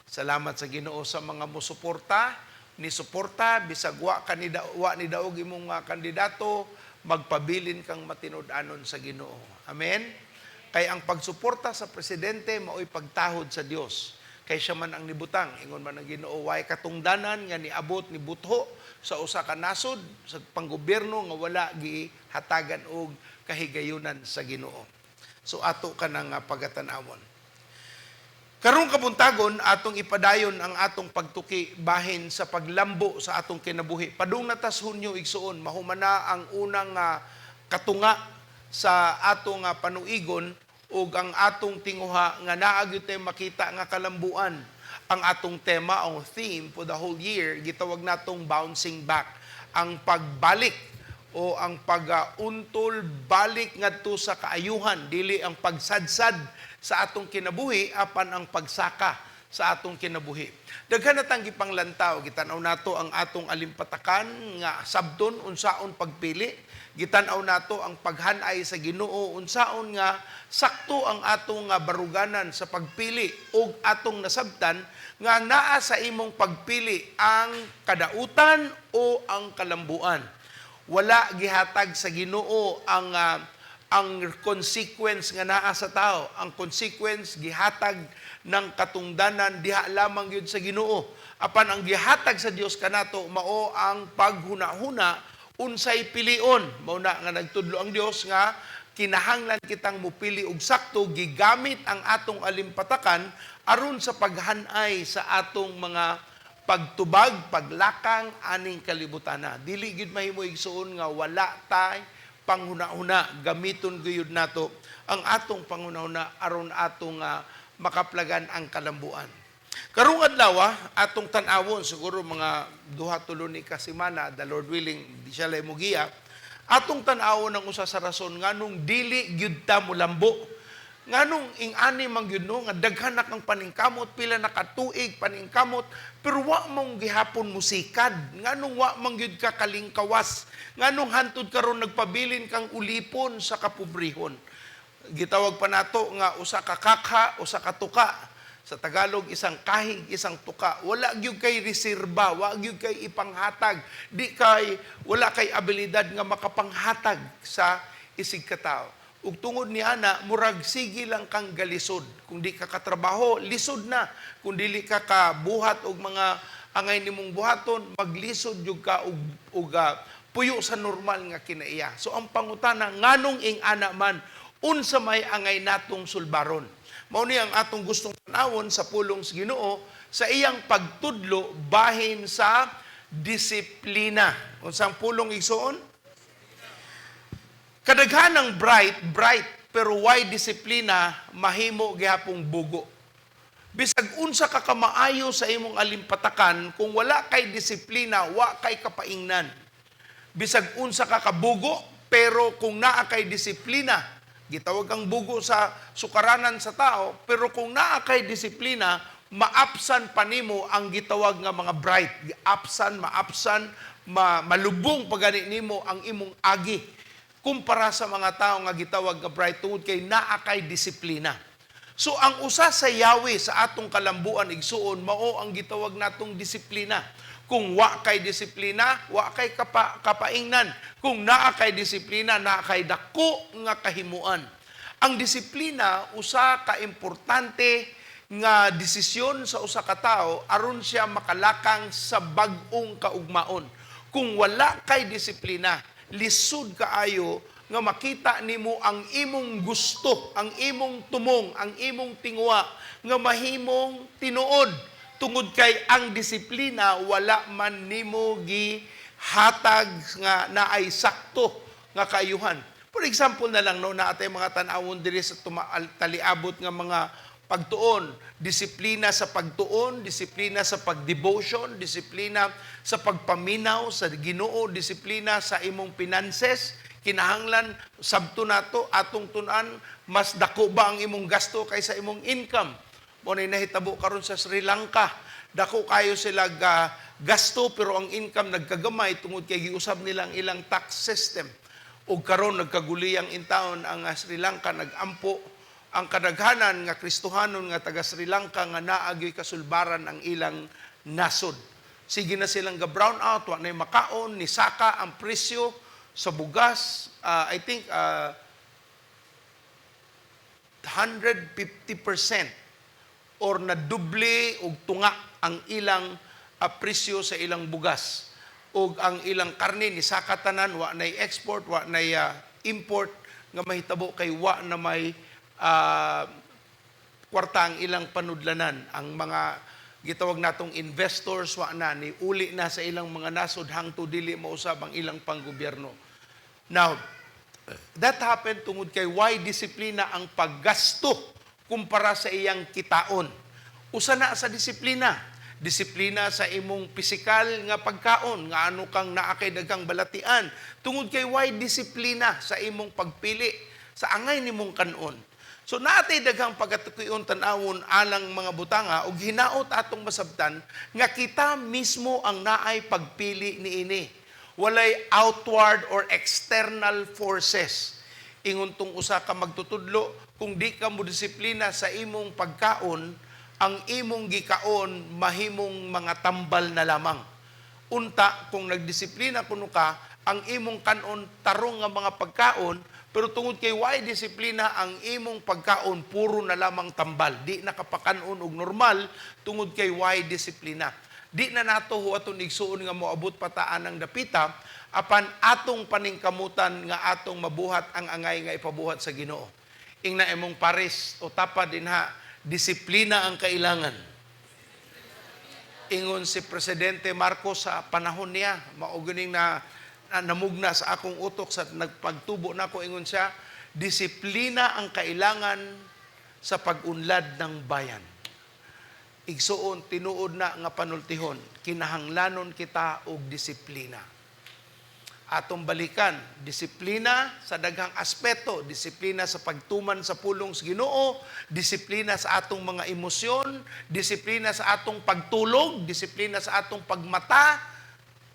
Speaker 6: Salamat sa Ginoo sa mga mosuporta, ni suporta bisag wa ni daog imong kandidato, magpabilin kang matinud-anon sa Ginoo. Amen. Kay ang pagsuporta sa presidente mao'y pagtahod sa Dios. Kay siya man ang nibutang, ingon man ang Ginoo, way katungdanan nga niabot ni butho sa usa ka nasod sa panggobyerno nga wala gihatagan og kahigayunan sa Ginoo. So ato ka nang pagatan-awon. Karong kabuntagon, atong ipadayon ang atong pagtuki bahin sa paglambo sa atong kinabuhi. Padung natas Hunyo igsuon, mahumana ang unang katunga sa atong panuigon ug ang atong tinguha nga naa gyud tay makita nga kalambuan. Ang atong tema, ang theme for the whole year, gitawag natong bouncing back. Ang pagbalik o ang pag-untol balik ngadto sa kaayuhan, dili ang pagsadsad sa atong kinabuhi apan ang pagsaka sa atong kinabuhi. Daghan na tang gipanglantaw, gitanaw nato ang atong alimpatakan nga sabton unsaon pagpili, gitanaw nato ang paghanay sa Ginoo unsaon nga sakto ang atong baruganan sa pagpili ug atong nasabtan nga naa sa imong pagpili ang kadautan o ang kalambuan. Wala gihatag sa Ginoo ang consequence nga naa sa tao. Ang consequence gihatag ng katungdanan diha lamang gyud sa Ginoo. Apan ang gihatag sa Dios kanato mao ang paghuna-huna unsay pilion. Mao na nga nagtudlo ang Dios nga kinahanglan kitang mupili og sakto, gigamit ang atong alimpatakan aron sa paghanay sa atong mga pagtubag, paglakang aning kalibutana. Dili gyud mahimo igsuon nga wala tay panghuna-huna, gamiton gayud nato ang atong panghuna-huna aron atong makaplagan ang kalambuan. Karong adlaw atong tan-awon siguro mga 2-3 ni kasimana, the Lord willing, di siya lay mugiya. Atong tan-awon ang usa sa rason nganong dili gyud ta molambo. Nganong ing-ani man gyud no nga daghan na kang paningkamot, pila na katuig paningkamot, pero wa mong gihapon musikad. Nganong wa man gyud ka kalingkawas. Nganong hantud karon nagpabilin kang ulipon sa kapobrehon. Gitawag pa nato nga usa ka kakha, usa ka tuka. Sa Tagalog, isang kahig, isang tuka. Wala gyud kay reserba, wala gyud kay ipanghatag. Wala kay abilidad nga makapanghatag sa isig katao. Ug tungod ni ana, murag sige lang kang galisod. Kung di ka katrabaho, lisod na. Kung dili ka kabuhat og mga angay nimong buhaton, maglisod jud ka og puyo sa normal nga kinaiya. So ang pangutana, nganong ing ana man, unsa may angay natong sulbaron. Mao ni ang atong gustong tanawon sa pulong sa Ginoo sa iyang pagtudlo bahin sa disiplina. Unsang pulong igsuon? Kadaghanang bright, pero why disiplina, mahimo gihapong bugo. Bisag unsa ka kamaayo sa imong alimpatakan, kung wala kay disiplina, wa kay kapaingnan. Bisag unsa ka kabugo, pero kung naa kay disiplina, gitawag ang bugo sa sukaranan sa tao, pero kung naa kay disiplina, maapsan pa nimo ang gitawag nga mga bright. Maapsan, malubong pagani nimo ang imong agi kumpara sa mga tao nga gitawag nga bright tungod kay naa kay disiplina. So ang usa sa yawi sa atong kalambuan igsuon mao ang gitawag natong disiplina. Kung wa kay disiplina, wa kay kapaingnan. Kung naa kay disiplina, naa kay dako nga kahimuan. Ang disiplina usa ka importante nga desisyon sa usa ka tawo aron siya makalakang sa bag-ong kaugmaon. Kung wala kay disiplina, lisod kaayo nga makita nimo ang imong gusto, ang imong tumong, ang imong tingwa nga mahimong tinuod tungod kay ang disiplina wala man nimo gihatag nga naay sakto nga kaayuhan. For example na lang no naatay mga tan-awon diri sa taliabot nga mga pagtuon, disiplina sa pagtuon, disiplina sa pagdevotion, disiplina sa pagpaminaw sa Ginoo, disiplina sa imong finances, kinahanglan sabto nato atong tun-an mas dako ba ang imong gasto kaysa imong income. Mo na nahitabo karon sa Sri Lanka, dako kayo sila gasto pero ang income nagkagamay tungod kay giusab nilang ilang tax system. Ug karon nagkaguliyang intawon ang Sri Lanka, nagampo ang kadaghanan nga Kristohanon nga taga Sri Lanka nga naagyoy kasulbaran ang ilang nasod. Sige na silang ga-brown out, wa nay makaon, ni saka ang presyo sa bugas, I think 150% or na duble og tunga ang ilang presyo sa ilang bugas. Og ang ilang karne ni saka tanan, wa nay export, wa nay import, nga mahitabo kay wa na may kwarta ang ilang panudlanan. Ang mga gitawag natong investors wa na ni uli na sa ilang mga nasod hangtod dili mausab ang ilang panggobyerno. Now, that happened tungod kay why disiplina ang paggasto kumpara sa iyang kitaon. Usa na sa disiplina. Disiplina sa imong pisikal nga pagkaon, nga ano kang naa kay daghang balatian. Tungod kay why disiplina sa imong pagpili, sa angay nimong kanon. So naatay daghang pagatukuyon tan-awon alang mga butanga ug hinaot atong masabtan nga kita mismo ang naay pagpili niini. Walay outward or external forces. Ingon tong usa ka magtutudlo, kung di ka mo disiplina sa imong pagkaon, ang imong gikaon mahimong mga tambal na lamang. Unta, kung nagdisiplina kuno ka, ang imong kanon tarong nga mga pagkaon, pero tungod kay why disiplina ang imong pagkaon puro na lamang tambal. Di nakapakanon og normal tungod kay why disiplina. Di na nato aton igsuon nga moabot pataan ang dapita apan atong paningkamutan nga atong mabuhat ang angay nga ipabuhat sa Ginoo. Ingna imong pares o tapa dinha, disiplina ang kailangan. Ingon si Presidente Marcos sa panahon niya, mauguning na namugna sa akong utok sa nagpagtubo nako, ingon siya, disiplina ang kailangan sa pag-unlad ng bayan. Igsuon tinuod na nga panultihon, kinahanglanon kita og disiplina. Atong balikan, disiplina sa daghang aspeto, disiplina sa pagtuman sa pulong sa Ginoo, disiplina sa atong mga emosyon, disiplina sa atong pagtulog, disiplina sa atong pagmata,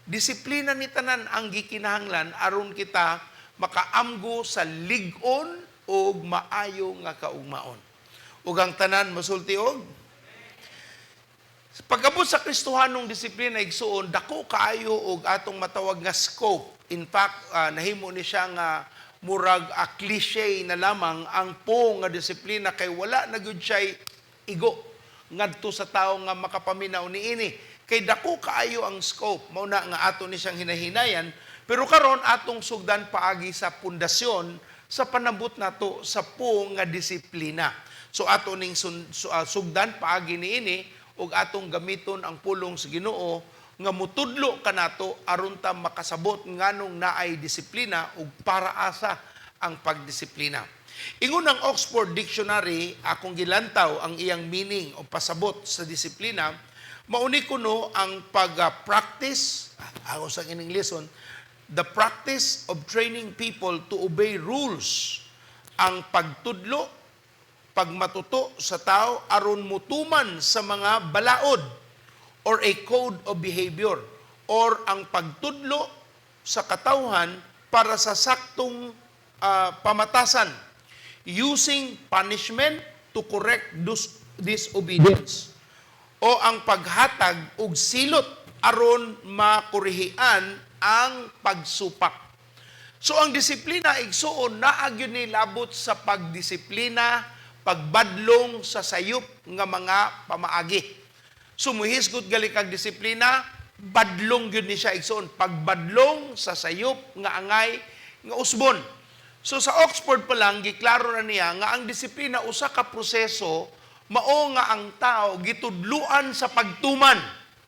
Speaker 6: disiplina ni tanan ang gikinahanglan aron kita makaamgo sa lig-on og maayo nga kaugmaon. Ug ang tanan mosulti og pag-abot sa Kristohanong disiplina igsuon, dako kaayo og atong matawag nga scope. In fact, nahimo ni siya nga murag cliche na lamang ang nga disiplina kay wala na gyud siya igo ngadto sa tawo nga makapaminaw niini. Kay dako kaayo ang scope, mao na nga ato ni siyang hinahinayan, pero karon atong sugdan paagi sa pundasyon sa panabot nato sa nga disiplina. So ato ning sugdan paagi niini ug atong gamiton ang pulong sa Ginoo nga mutudlo kanato aron ta makasabot nganong naay disiplina ug para asa ang pagdisiplina. Ingon ang Oxford Dictionary, akong gilantaw ang iyang meaning o pasabot sa disiplina, mauni kuno ang pag-practice, ako sa ining lesson, the practice of training people to obey rules, ang pagtudlo, pagmatuto sa tao aron mutuman sa mga balaod or a code of behavior or ang pagtudlo sa katawhan para sa saktong pamatasan using punishment to correct disobedience o ang paghatag og silot aron makurihian ang pagsupak. So ang disiplina igsuon naa gyud ni labot sa pagdisiplina, pagbadlong sa sayop nga mga pamaagi. So muhisgot gali kag disiplina, badlong gyud ni siya igsuon, pagbadlong sa sayop nga angay nga usbon. So sa Oxford pa lang giklaro na niya nga ang disiplina usa ka proseso mao nga ang tao gitudluan sa pagtuman.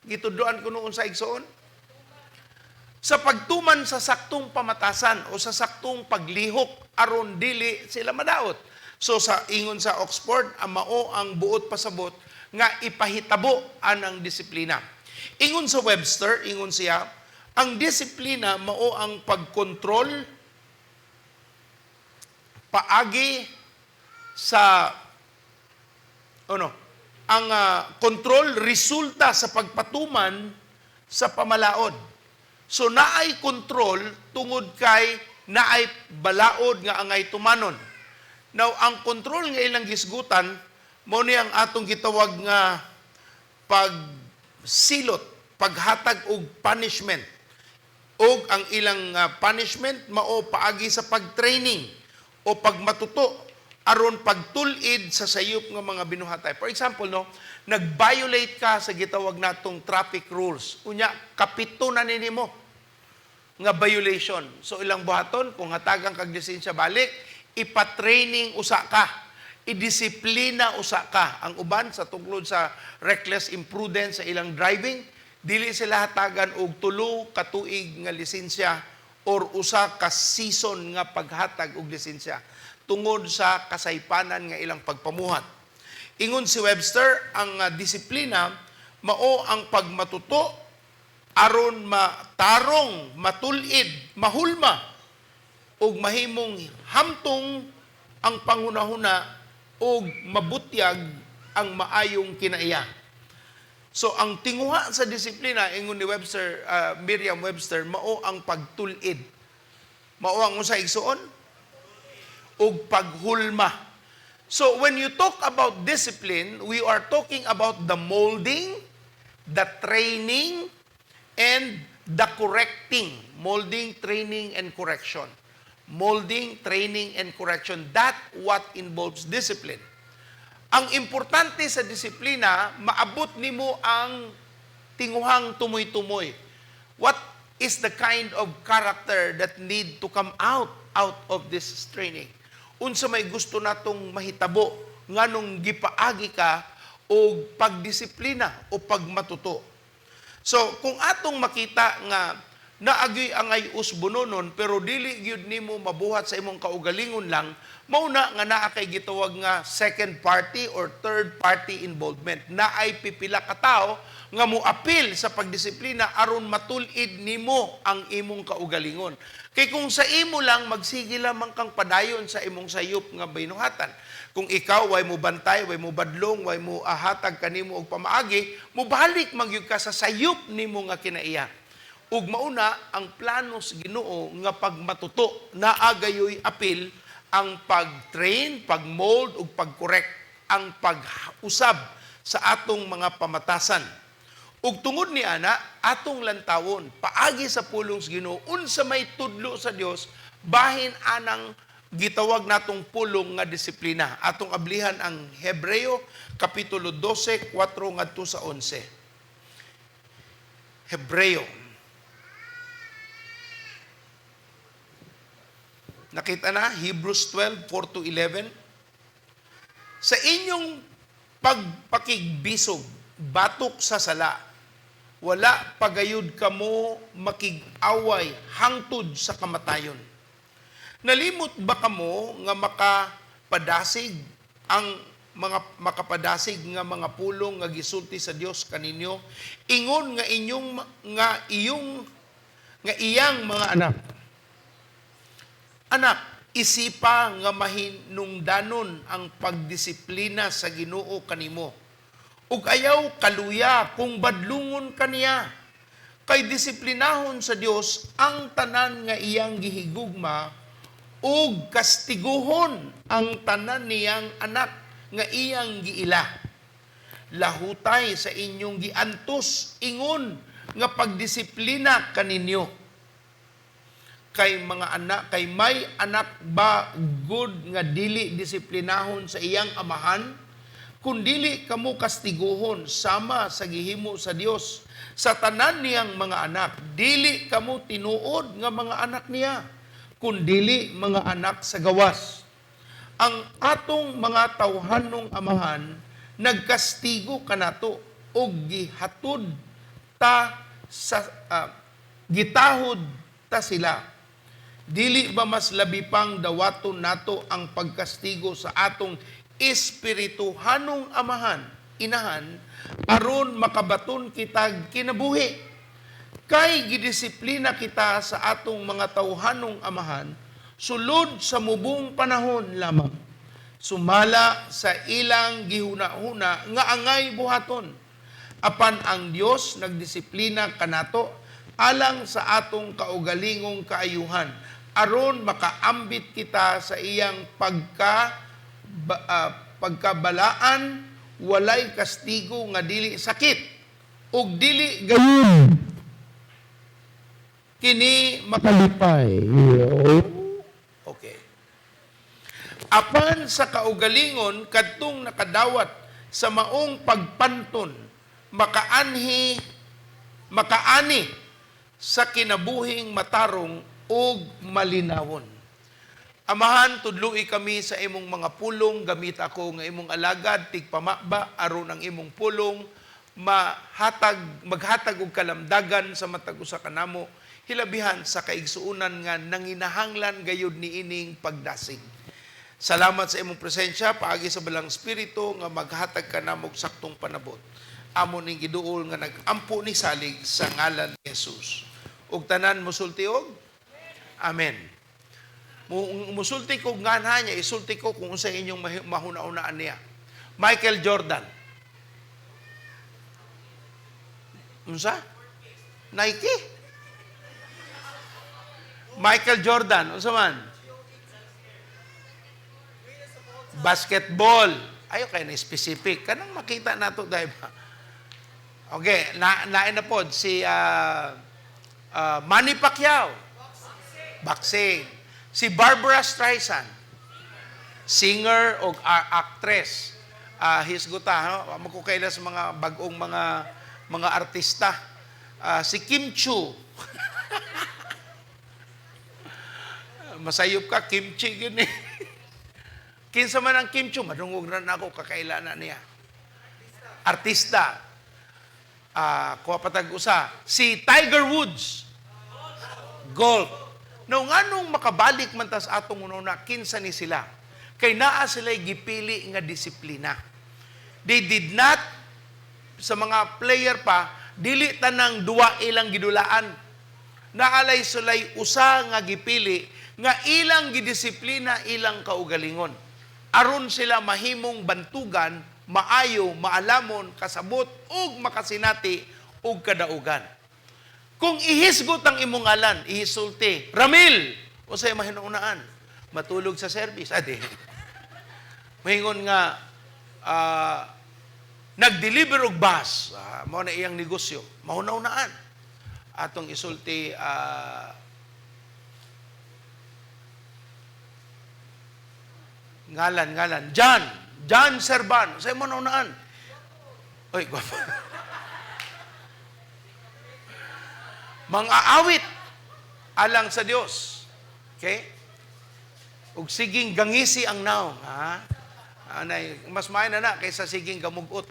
Speaker 6: Gitudluan kuno unsa igsuon? Sa pagtuman sa saktong pamatasan o sa saktong paglihok aron dili sila madaot. So sa ingon sa Oxford, mao ang buot pasabot nga ipahitabo anang disiplina. Ingon sa Webster, ingon siya, ang disiplina mao ang pagkontrol paagi sa ang kontrol resulta sa pagpatuman sa pamalaod. So naay kontrol tungod kay naay balaod nga angay tumanon. Now, ang kontrol nga ilang gisgutan, mo ni ang atong gitawag nga pagsilot, paghatag og punishment. Og ang ilang punishment mao paagi sa pagtraining o pagmatuto aron pagtulid sa sayop nga mga binuhatay. For example, nag-violate ka sa gitawag natong traffic rules. Unya, kapito na ninimo nga violation. So ilang buhaton, kung hatagang kag lisensya balik, ipa-training usa ka, idisiplina usa ka. Ang uban sa tungkol sa reckless imprudence sa ilang driving, dili sila hatagan og 3 ka tuig nga lisensya or usa ka season nga paghatag og lisensya tungod sa kasaypanan nga ilang pagpamuhat. Ingon si Webster, ang disiplina mao ang pagmatuto aron matarong, matulid, mahulma ug mahimong hamtong ang panghunahuna ug mabutyag ang maayong kinaiya. So ang tinguha sa disiplina ingon ni Webster, Merriam-Webster, mao ang pagtulid. Mao ang usa igsuon ug paghulma. So when you talk about discipline, we are talking about the molding, the training, and the correcting. Molding, training, and correction. Molding, training, and correction. That what involves discipline. Ang importante sa disiplina, maabot nimo ang tinguhang tumoy-tumoy. What is the kind of character that need to come out of this training? Unsa may gusto natong mahitabo nganong gipaagi ka o pagdisiplina o pagmatuto. So kung atong makita nga naagyoy angay usbononon pero dili gyud nimo mabuhat sa imong kaugalingon lang, mauna nga naa kay gitawag nga second party or third party involvement. Naay pipila ka tawo nga moapil sa pagdisiplina aron matulid nimo ang imong kaugalingon. Kay kung sa imo lang magsige lamang kang padayon sa imong sayop nga binuhatan. Kung ikaw way mo bantay, way mo badlong, way mo ahatag kanimo og pamaagi, mobalik magyud ka sa sayop nimo nga kinaiya. Ug mauna ang plano sa Ginoo nga pagmatuto naagayoy apil ang pag-train, pag-mold ug pag-correct, ang pag-usab sa atong mga pamatasan. Ug tungod ni ana, atong lantawon, paagi sa pulong sa Ginoo, unsa may tudlo sa Dios, bahin anang gitawag natong pulong nga disiplina. Atong ablihan ang Hebreo, Kapitulo 12, 4 ngadto sa 11. Hebreo. Nakita na, Hebrews 12, 4 to 11. Sa inyong pagpakigbisog, batok sa sala, wala pagayud kamo makig-away hangtod sa kamatayon. Nalimot ba kamo nga makapadasig ang mga makapadasig nga mga pulong nga gisulti sa Dios kaninyo ingon nga iyang mga anak. Anak, isipa nga mahinungdanon ang pagdisiplina sa Ginoo kanimo. Ug ayaw kaluya kung badlungon kaniya. Kay disiplinahon sa Dios ang tanan nga iyang gihigugma ug kastiguhon ang tanan niyang anak nga iyang giila. Lahutay sa inyong giantos ingon nga pagdisiplina kaninyo. Kay mga anak, kay may anak ba good nga dili disiplinahon sa iyang amahan? Kung dili kamo kastiguhon sama sa gihimo sa Dios sa tanan niyang mga anak, dili kamo tinuod nga mga anak niya, kun dili mga anak sa gawas. Ang atong mga tawhanong amahan nagkastigo kanato og gihatod ta sa gitahod ta sila. Dili ba mas labi pang dawaton nato ang pagkastigo sa atong espirituhanong amahan, inahan, aron makabaton kitag kinabuhi. Kay gidisiplina kita sa atong mga tawhanong amahan, sulod sa mubong panahon lamang. Sumala sa ilang gihuna-huna nga angay buhaton. Apan ang Dios nagdisiplina kanato alang sa atong kaugalingong kaayuhan, aron makaambit kita sa iyang pagkabalaan, walay kastigo nga dili sakit ug dili gayon kini makalipay. Okay. Apan sa kaugalingon kadtong nakadawat sa maong pagpanton, makaani sa kinabuhing matarong ug malinawon. Amahan, tudloi kami sa imong mga pulong, gamit ako nga imong alagad, tigpamaba, aron ang imong pulong, maghatag og kalamdagan sa matag usa kanamo, hilabihan sa kaigsuunan nga nanginahanglan gayud niining pagdasig. Salamat sa imong presensya, paagi sa balang espiritu nga maghatag kanamo og saktong panabot. Amo ning giduol nga nagampo ni salig sa ngalan ni Jesus. Ug tanan mosulti og amen. Musulti ko nganha niya, isulti ko kung unsa inyong mahuna-unaan niya. Michael Jordan. Unsa? Nike? Michael Jordan, unsa man? Basketball. Ayo kay na specific. Kanang makita nato dahil ba? Okay, nain na pod si Manny Pacquiao. Boxing. Si Barbara Streisand, singer o actress. Hisguta, no? Magkukaila sa mga bagong mga artista. Si Kim Chu. Masayop ka, kimchi yun eh. Kinsa man ang Kim Chu, madungog na ako, kakaila na niya. Artista. Kuha patag-usa. Si Tiger Woods. Golf. No, nganong makabalik man tas atong ununa, kinsa ni sila? Kay naa sila'y gipili nga disiplina. They did not, sa mga player pa, dili tanang duwa ilang gidulaan. Naalay sila'y usa nga gipili, nga ilang gidisiplina ilang kaugalingon. Aron sila mahimong bantugan, maayo, maalamon, kasabot, ug makasinati, ug kadaugan. Kung ihisgot ang imong ngalan, ihisulti, Ramil, o sa'yo mahinuunaan, matulog sa service. Adi, mahingon nga, nag-deliver og bus, mao na iyang negosyo, mahunaunaan. Atong isulti, ngalan, John Serban, sa'yo mahunaunaan. Oy, guwapo. Mga awit alang sa Dios. Okay? Ug siging gangisi ang naong, ha? Mas maay na kaysa siging gamugot.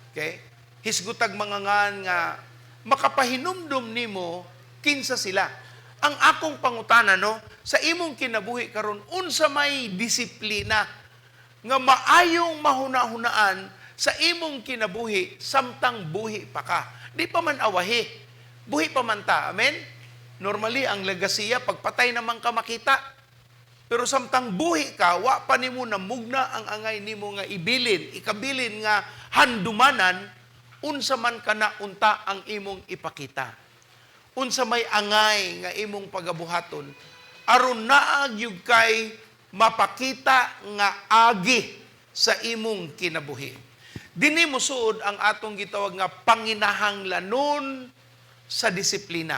Speaker 6: Okay? Hisgutag mga ngan nga makapahinumdum nimo kinsa sila. Ang akong pangutana, no, sa imong kinabuhi karon unsa may disiplina nga maayong mahuna-hunaan sa imong kinabuhi samtang buhi pa ka. Di pa man awahi. Buhi pa man ta. Amen? Normally, ang legasiya, pagpatay naman ka makita. Pero samtang buhi ka, wa pa nimo namugna ang angay nimo nga ibilin, ikabilin nga handumanan, unsa man kana unta ang imong ipakita. Unsa may angay nga imong pagabuhaton, aron naag yug kay mapakita nga agi sa imong kinabuhi. Dinhi mosuod ang atong gitawag nga panginahanglanon sa disiplina.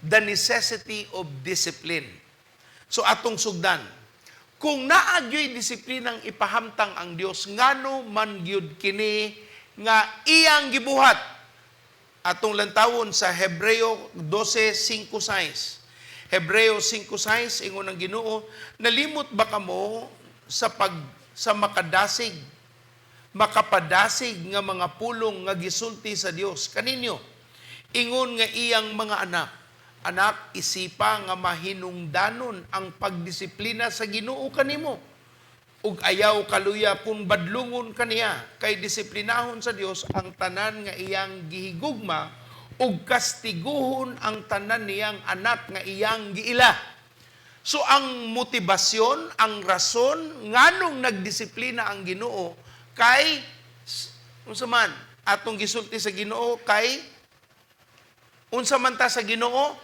Speaker 6: The necessity of discipline. So atong sugdan, kung naagyoy disiplinang ipahamtang ang Dios, ngano man gyud kini nga iyang gibuhat. Atong lantawon sa Hebreo 12:5-6. Hebreo 5:6 ingon ang Ginoo, nalimot ba kamo sa makapadasig nga mga pulong nga gisulti sa Dios kaninyo? Ingon nga iyang mga anak, anak, isipa nga mahinungdanon ang pagdisiplina sa Ginoo kanimo. Ug ayaw kaluya kung badlungon kaniya, kay disiplinahon sa Dios ang tanan nga iyang gihigugma, ug kastiguhon ang tanan niyang anak nga iyang giila. So ang motibasyon, ang rason, nganong nagdisiplina ang Ginoo, kay, unsa man, atong gisulti sa Ginoo, kay, unsa man ta sa Ginoo,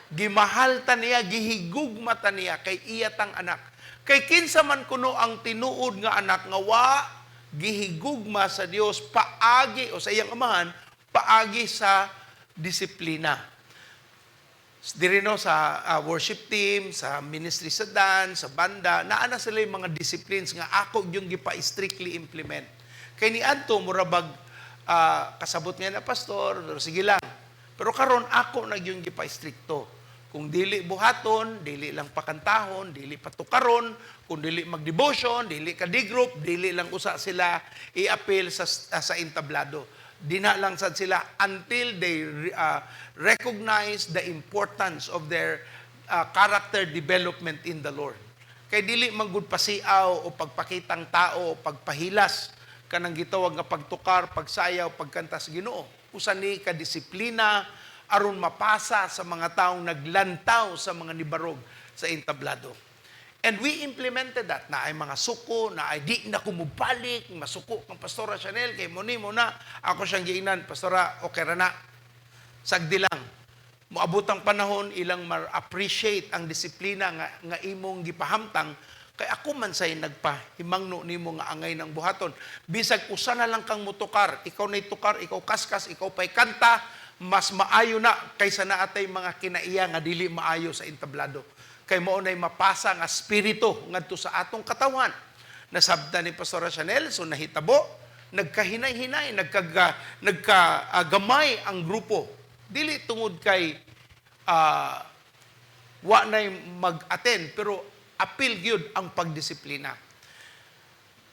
Speaker 6: gimahal ta niya, gihigugma ta niya, kay iyatang anak. Kay kinsa man kuno ang tinuod nga anak nga wa gihigugma sa Dios paagi o sa iyang amahan paagi sa disiplina. Diri no sa worship team, sa ministry sa dance, sa banda, naana sila yung mga disciplines nga ako yung gipa-strictly implement. Kay ni adto murabag kasabot nga na pastor, pero sige lang. Pero karon ako nagyong gipa-stricto. Kung dili buhaton, dili lang pakantahon, dili patukaron, kung dili mag-devotion, dili ka-D-group, dili lang usa sila i-appeal sa entablado. Dina lang sad sila until they recognize the importance of their character development in the Lord. Kay dili manggud pasiaw o pagpakitang tao o pagpahilas kanang gitawag nga pagtukar, pagsayaw, pagkanta sa Ginoo. Usa ni ka disiplina aron mapasa sa mga taong naglantaw sa mga nibarog sa entablado. And we implemented that. Na ay mga suko, na ay di na kumubalik, masuko kang Pastora Chanel, kay muni mo na, ako siyang giinan, Pastora, okay ra na. Sagdi lang. Moabot ang panahon, ilang ma-appreciate ang disiplina nga imong gipahamtang, kay ako man say nagpahimangno nimo nga angay ng buhaton. Bisag usa na lang kang mutukar, ikaw na'y tukar, ikaw kaskas, ikaw pa'y kanta, mas maayo na kaysa na atay mga kinaiya nga dili maayo sa entablado. Kay mao nay mapasa nga espiritu ngadto sa atong katawan. Nasabda ni Pastora Chanel, so nahitabo, nagkahinay-hinay, nagkagamay ang grupo. Dili tungod kay wa nay mag-attend, pero appeal gyud ang pagdisiplina.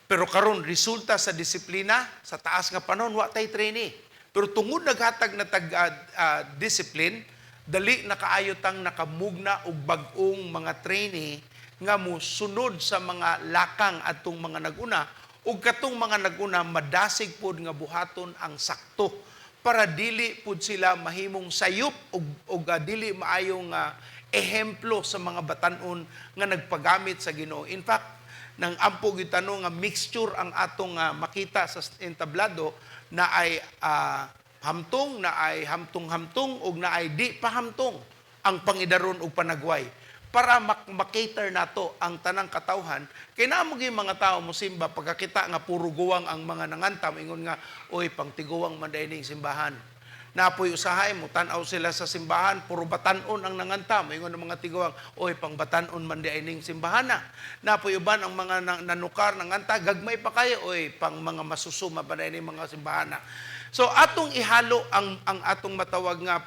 Speaker 6: Pero karon resulta sa disiplina sa taas nga panahon wa tay trainee. Pero tungod naghatag na discipline, dali na kaayotang nakamugna og bag-ong mga trainee nga mo sunod sa mga lakang atong mga naguna ug katong mga naguna madasig pod nga buhaton ang sakto para dili pod sila mahimong sayop og dili maayong ehemplo sa mga batan-on nga nagpagamit sa Ginoo. In fact, nang ampo gitano nga mixture ang atong makita sa entablado na ay hamtong, na ay hamtong-hamtong, o na ay di pahamtong ang pangidaron o panagway. Para makater nato ang tanang katawhan, kay naamog yung mga tao mo simba, pagkakita nga puro guwang ang mga nangantam, ingon nga, oy, pang tiguwang mandaining simbahan. Napoy usahay mo, tanaw sila sa simbahan, puro batanon ang nangantam, ingon ng mga tiguwang, oy, pang batanon mandaining simbahan na. Napoy uban ang mga nanukar nanganta, gagmay pa kayo, oy, pang mga masusuma mandaining mga simbahan na. So atong ihalo ang atong matawag nga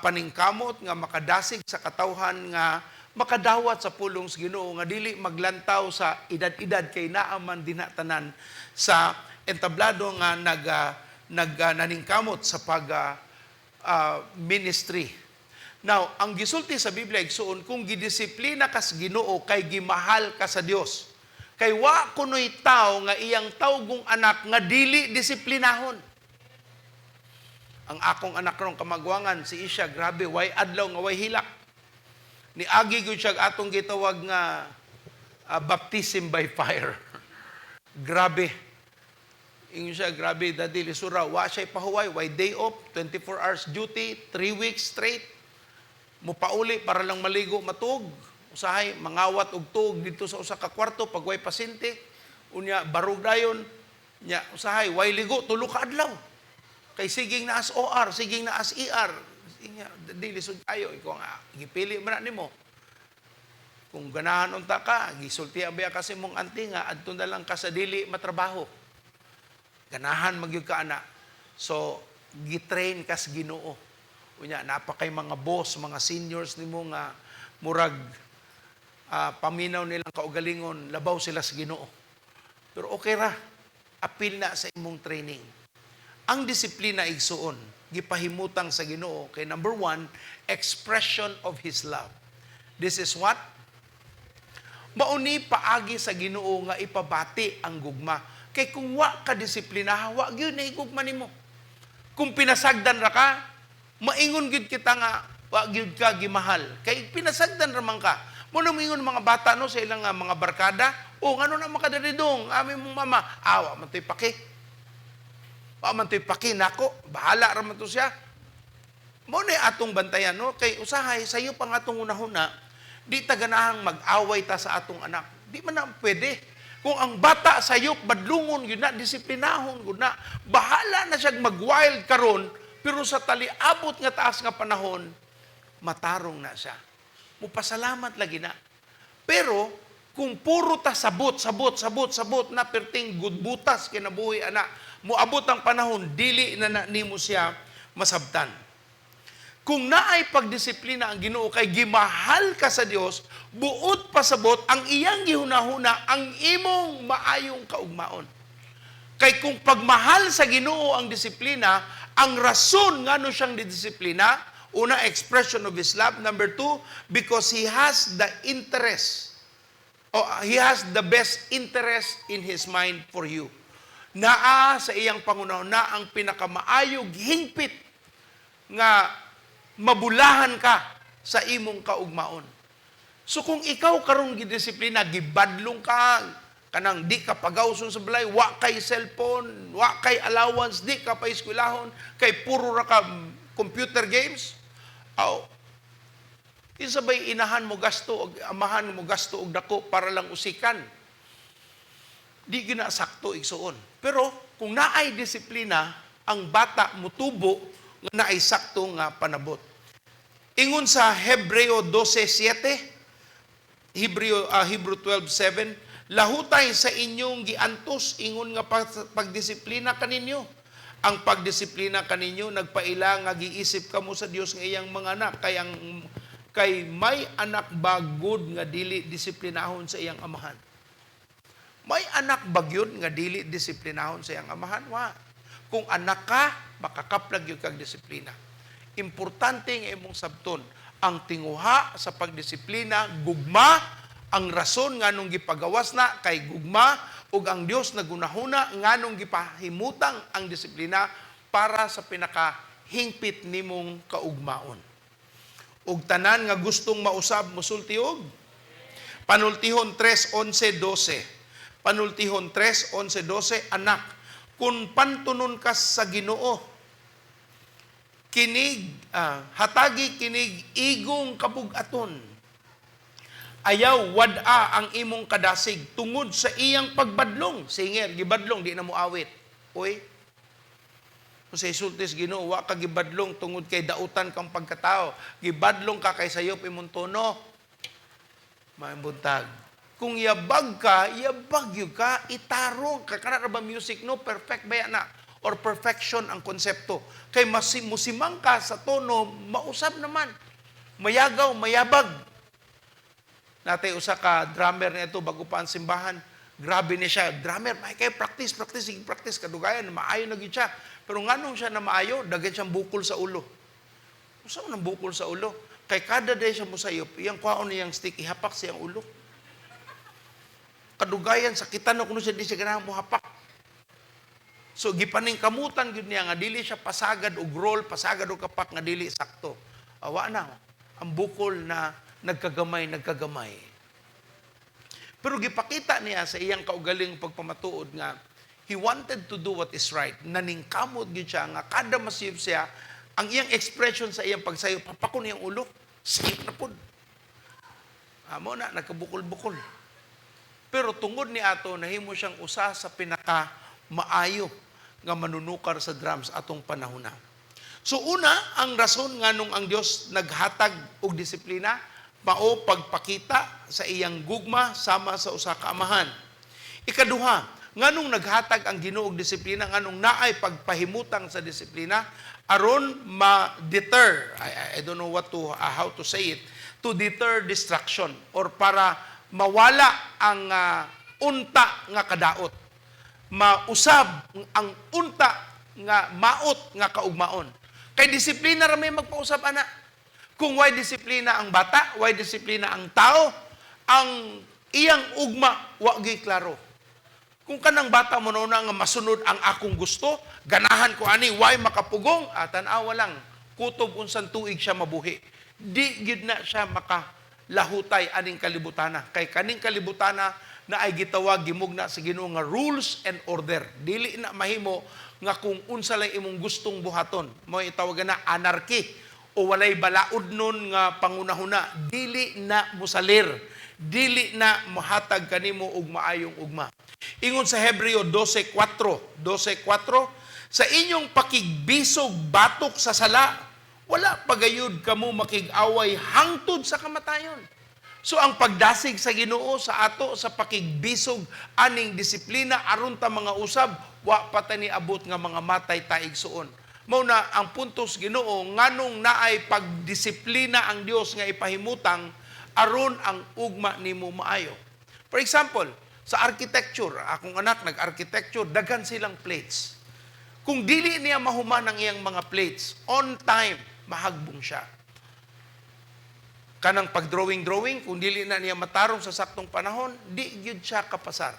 Speaker 6: paningkamot nga makadasig sa katawhan nga makadawat sa pulong sa Ginoo nga dili maglantaw sa edad-edad kay naaman dinatanan sa entablado nga naningkamot sa ministry. Now, ang gisulti sa Biblia igsuon kung gidisiplina ka sa Ginoo kay gimahal ka sa Dios. Kay wa kunoy tao nga iyang tawgong anak nga dili disiplinahon. Ang akong anak ron kamagwangan, si Isha, grabe, way adlaw nga way hilak. Niagi gyud siya atong gitawag nga baptism by fire. Grabe. Ingon siya, grabe, Daddy Lisura, wa siya pahuway, why day off, 24 hours duty, 3 weeks straight. Mupauli para lang maligo matug. Usahay, mangawat og tuog dito sa usa ka kwarto, pag way pasyente. Unya, barug dayon. Nya, usahay, way ligo, tulo ka adlaw. Kay siging na as OR, siging na as ER. Inya, Daddy Lisod kayo, ikaw nga, gipili man na nimo. Kung ganahan unta ka, gisulti ang biya kasi mong anti nga, adto na lang ka sa dili matrabaho. Ganahan magyud ka ana. So, gitrain kas Ginoo. Unya, napakay mga boss, mga seniors nimo nga murag paminaw nilang kaugalingon, labaw sila sa Ginoo. Pero okay ra, apil na sa imong training. Ang disiplina igsuon, gipahimutang sa Ginoo kay number 1, expression of His love. This is what? Mauni paagi sa Ginoo nga ipabati ang gugma. Kay kung wa ka disiplina, wa gyud na igugma nimo. Kung pinasagdan ra ka, maingon gyud kita nga wa gyud ka gimahal. Kay pinasagdan ra man ka. Mo nang ingon mga bata no sa ilang mga barkada, o ngano na makadaridong, ami mong mama, awa man toy paki. Wa man toy paki nako, bahala ra man to siya. Mo ni atong bantayan no, kay usahay sayo pang atong unahuna, di ta ganahang mag-away ta sa atong anak. Di man na pwede. Kung ang bata sayop badlungon yun na, disiplinahon yun na, bahala na siya mag-wild karon, pero sa taliabot nga taas nga panahon, matarong na siya. Mupasalamat lagi na. Pero, kung puro ta sabot na perting gudbutas kinabuhi anak, muabot ang panahon, dili na nimo siya masabtan. Kung naay pagdisiplina ang Ginoo kay gimahal ka sa Dios, buot pasabot ang iyang gihunahuna ang imong maayong kaugmaon. Kay kung pagmahal sa Ginoo ang disiplina, ang rason ngano siyang didisiplina, una, expression of His love. Number 2, because He has the interest, He has the best interest in His mind for you. Naa sa iyang pangunaw na ang pinakamaayog hingpit nga mabulahan ka sa imong kaugmaon. So kung ikaw karong gidisiplina, gibadlong ka, kanang di ka pagawson sa balay, wa kay cellphone, wa kay allowance, di ka pa eskwelahon, kay puro ra ka computer games, isabay inahan mo gasto, amahan mo gasto og dako para lang usikan. Di ginasakto igsuon. Pero kung naay disiplina, ang bata mutubo nga naay sakto nga panabot. Ingon sa Hebreo 12:7, Hebrew 12:7, lahutay sa inyong giantos ingon nga pagdisiplina kaninyo. Ang pagdisiplina kaninyo nagpaila nga giisip kamo sa Dios nga iyang mga anak, kay may anak bagod nga dili disiplinahon sa iyang amahan. May anak bagyod nga dili disiplinahon sa iyang amahan, wa. Kung anak ka, makakaplag yung kag disiplina. Importante nga imong sabton, ang tinguha sa pagdisiplina, gugma, ang rason nga nung gipagawas na kay gugma, ug ang Dios nagunahuna nga nung gipahimutang ang disiplina para sa pinakahingpit nimong kaugmaon. Ug tanan nga gustong mausab mosulti og Panultihon 3:11-12. Panultihon 3:11-12, anak, kung pantunon ka sa Ginoo, hatagi kinig igong kabugaton. Ayaw wad-a ang imong kadasig tungod sa iyang pagbadlong. Singer, gibadlong, di na mo awit. Uy, kung sa isultis Ginoo, wa ka gibadlong tungod kay dautan kang pagkatao. Gibadlong ka kay sayop imong tono. Maimbuntag. Kung yabag ka, yabag yun ka, itarong ka. Kana ba music, no? Perfect ba yan na? Or perfection ang konsepto. Kay musimang ka sa tono, mausap naman. Mayagaw, mayabag. Natay usa ka drummer na ito, bago pa ang simbahan. Grabe niya siya. Drummer, may kayo practice, kadugayan, maayo na gid siya. Pero nganong siya na maayo, dagan siyang bukol sa ulo. Saan nang bukol sa ulo? Kay kada day siya musayop, iyang kwaon niyang stick, ihapak siyang ulo. Kadugayan, sakitan na kuno siya, di siya ganang muhapak. So, gipaning kamutan yun niya, nga dili siya pasagad og roll, pasagad og kapak, nga dili sakto. Awa na, ang bukol na nagkagamay. Pero gipakita niya sa iyang kaugaling pagpamatuod nga he wanted to do what is right. Naningkamot gyud siya nga kada masayop siya, ang iyang expression sa iyang pagsayo, papako niyang ulo, sayop na pud. Amo na nagkabukol-bukol. Pero tungod ni ato nahimo siyang usa sa pinaka maayo nga manunukar sa drums atong panahon na. So una, ang rason nganong ang Dios naghatag og disiplina mao pagpakita sa iyang gugma sama sa usa ka amahan. Ikaduha, nganong naghatag ang Ginoo og disiplina, nganong naay pagpahimutang sa disiplina aron ma-deter, I don't know how to say it, to deter distraction or para mawala ang unta nga kadaot. Mausab ang unta nga maot nga kaugmaon. Kay disiplina ra may magpausab ana. Kung why disiplina ang bata, why disiplina ang tao, ang iyang ugma wa gyud klaro. Kung kanang bata mo na nga masunod ang akong gusto, ganahan ko ani why makapugong, tan-awa lang kutob unsan tuig siya mabuhi. Di gyud na siya makalahutay aning kalibutana. Kay kaning kalibutana na ay gitawag gimugna sa Ginoo nga rules and order. Dili na mahimo nga kung unsa lang imong gustong buhaton. Mao itawag na anarchy o walay balaod nun nga pangunahuna. Dili na musalir. Dili na mahatag kanimo og maayong ugma. Ingon sa Hebreo 12:4, sa inyong pakigbisog batok sa sala, wala pagayud kamo makig-away hangtod sa kamatayon. So ang pagdasig sa Ginoo sa ato sa pakigbisog aning disiplina aron ta mga usab wa pa ta ni abot nga mga matay taig suon. Mao na ang puntos Ginoo nganong naay pagdisiplina ang Dios nga ipahimutang aron ang ugma nimo maayo. For example, sa architecture, akong anak nag-architecture, daghan silang plates. Kung dili niya mahuman ang iyang mga plates, on time, mahagbong siya. Kanang pag-drawing, kung dili na niya matarong sa saktong panahon, di gyud siya kapasar.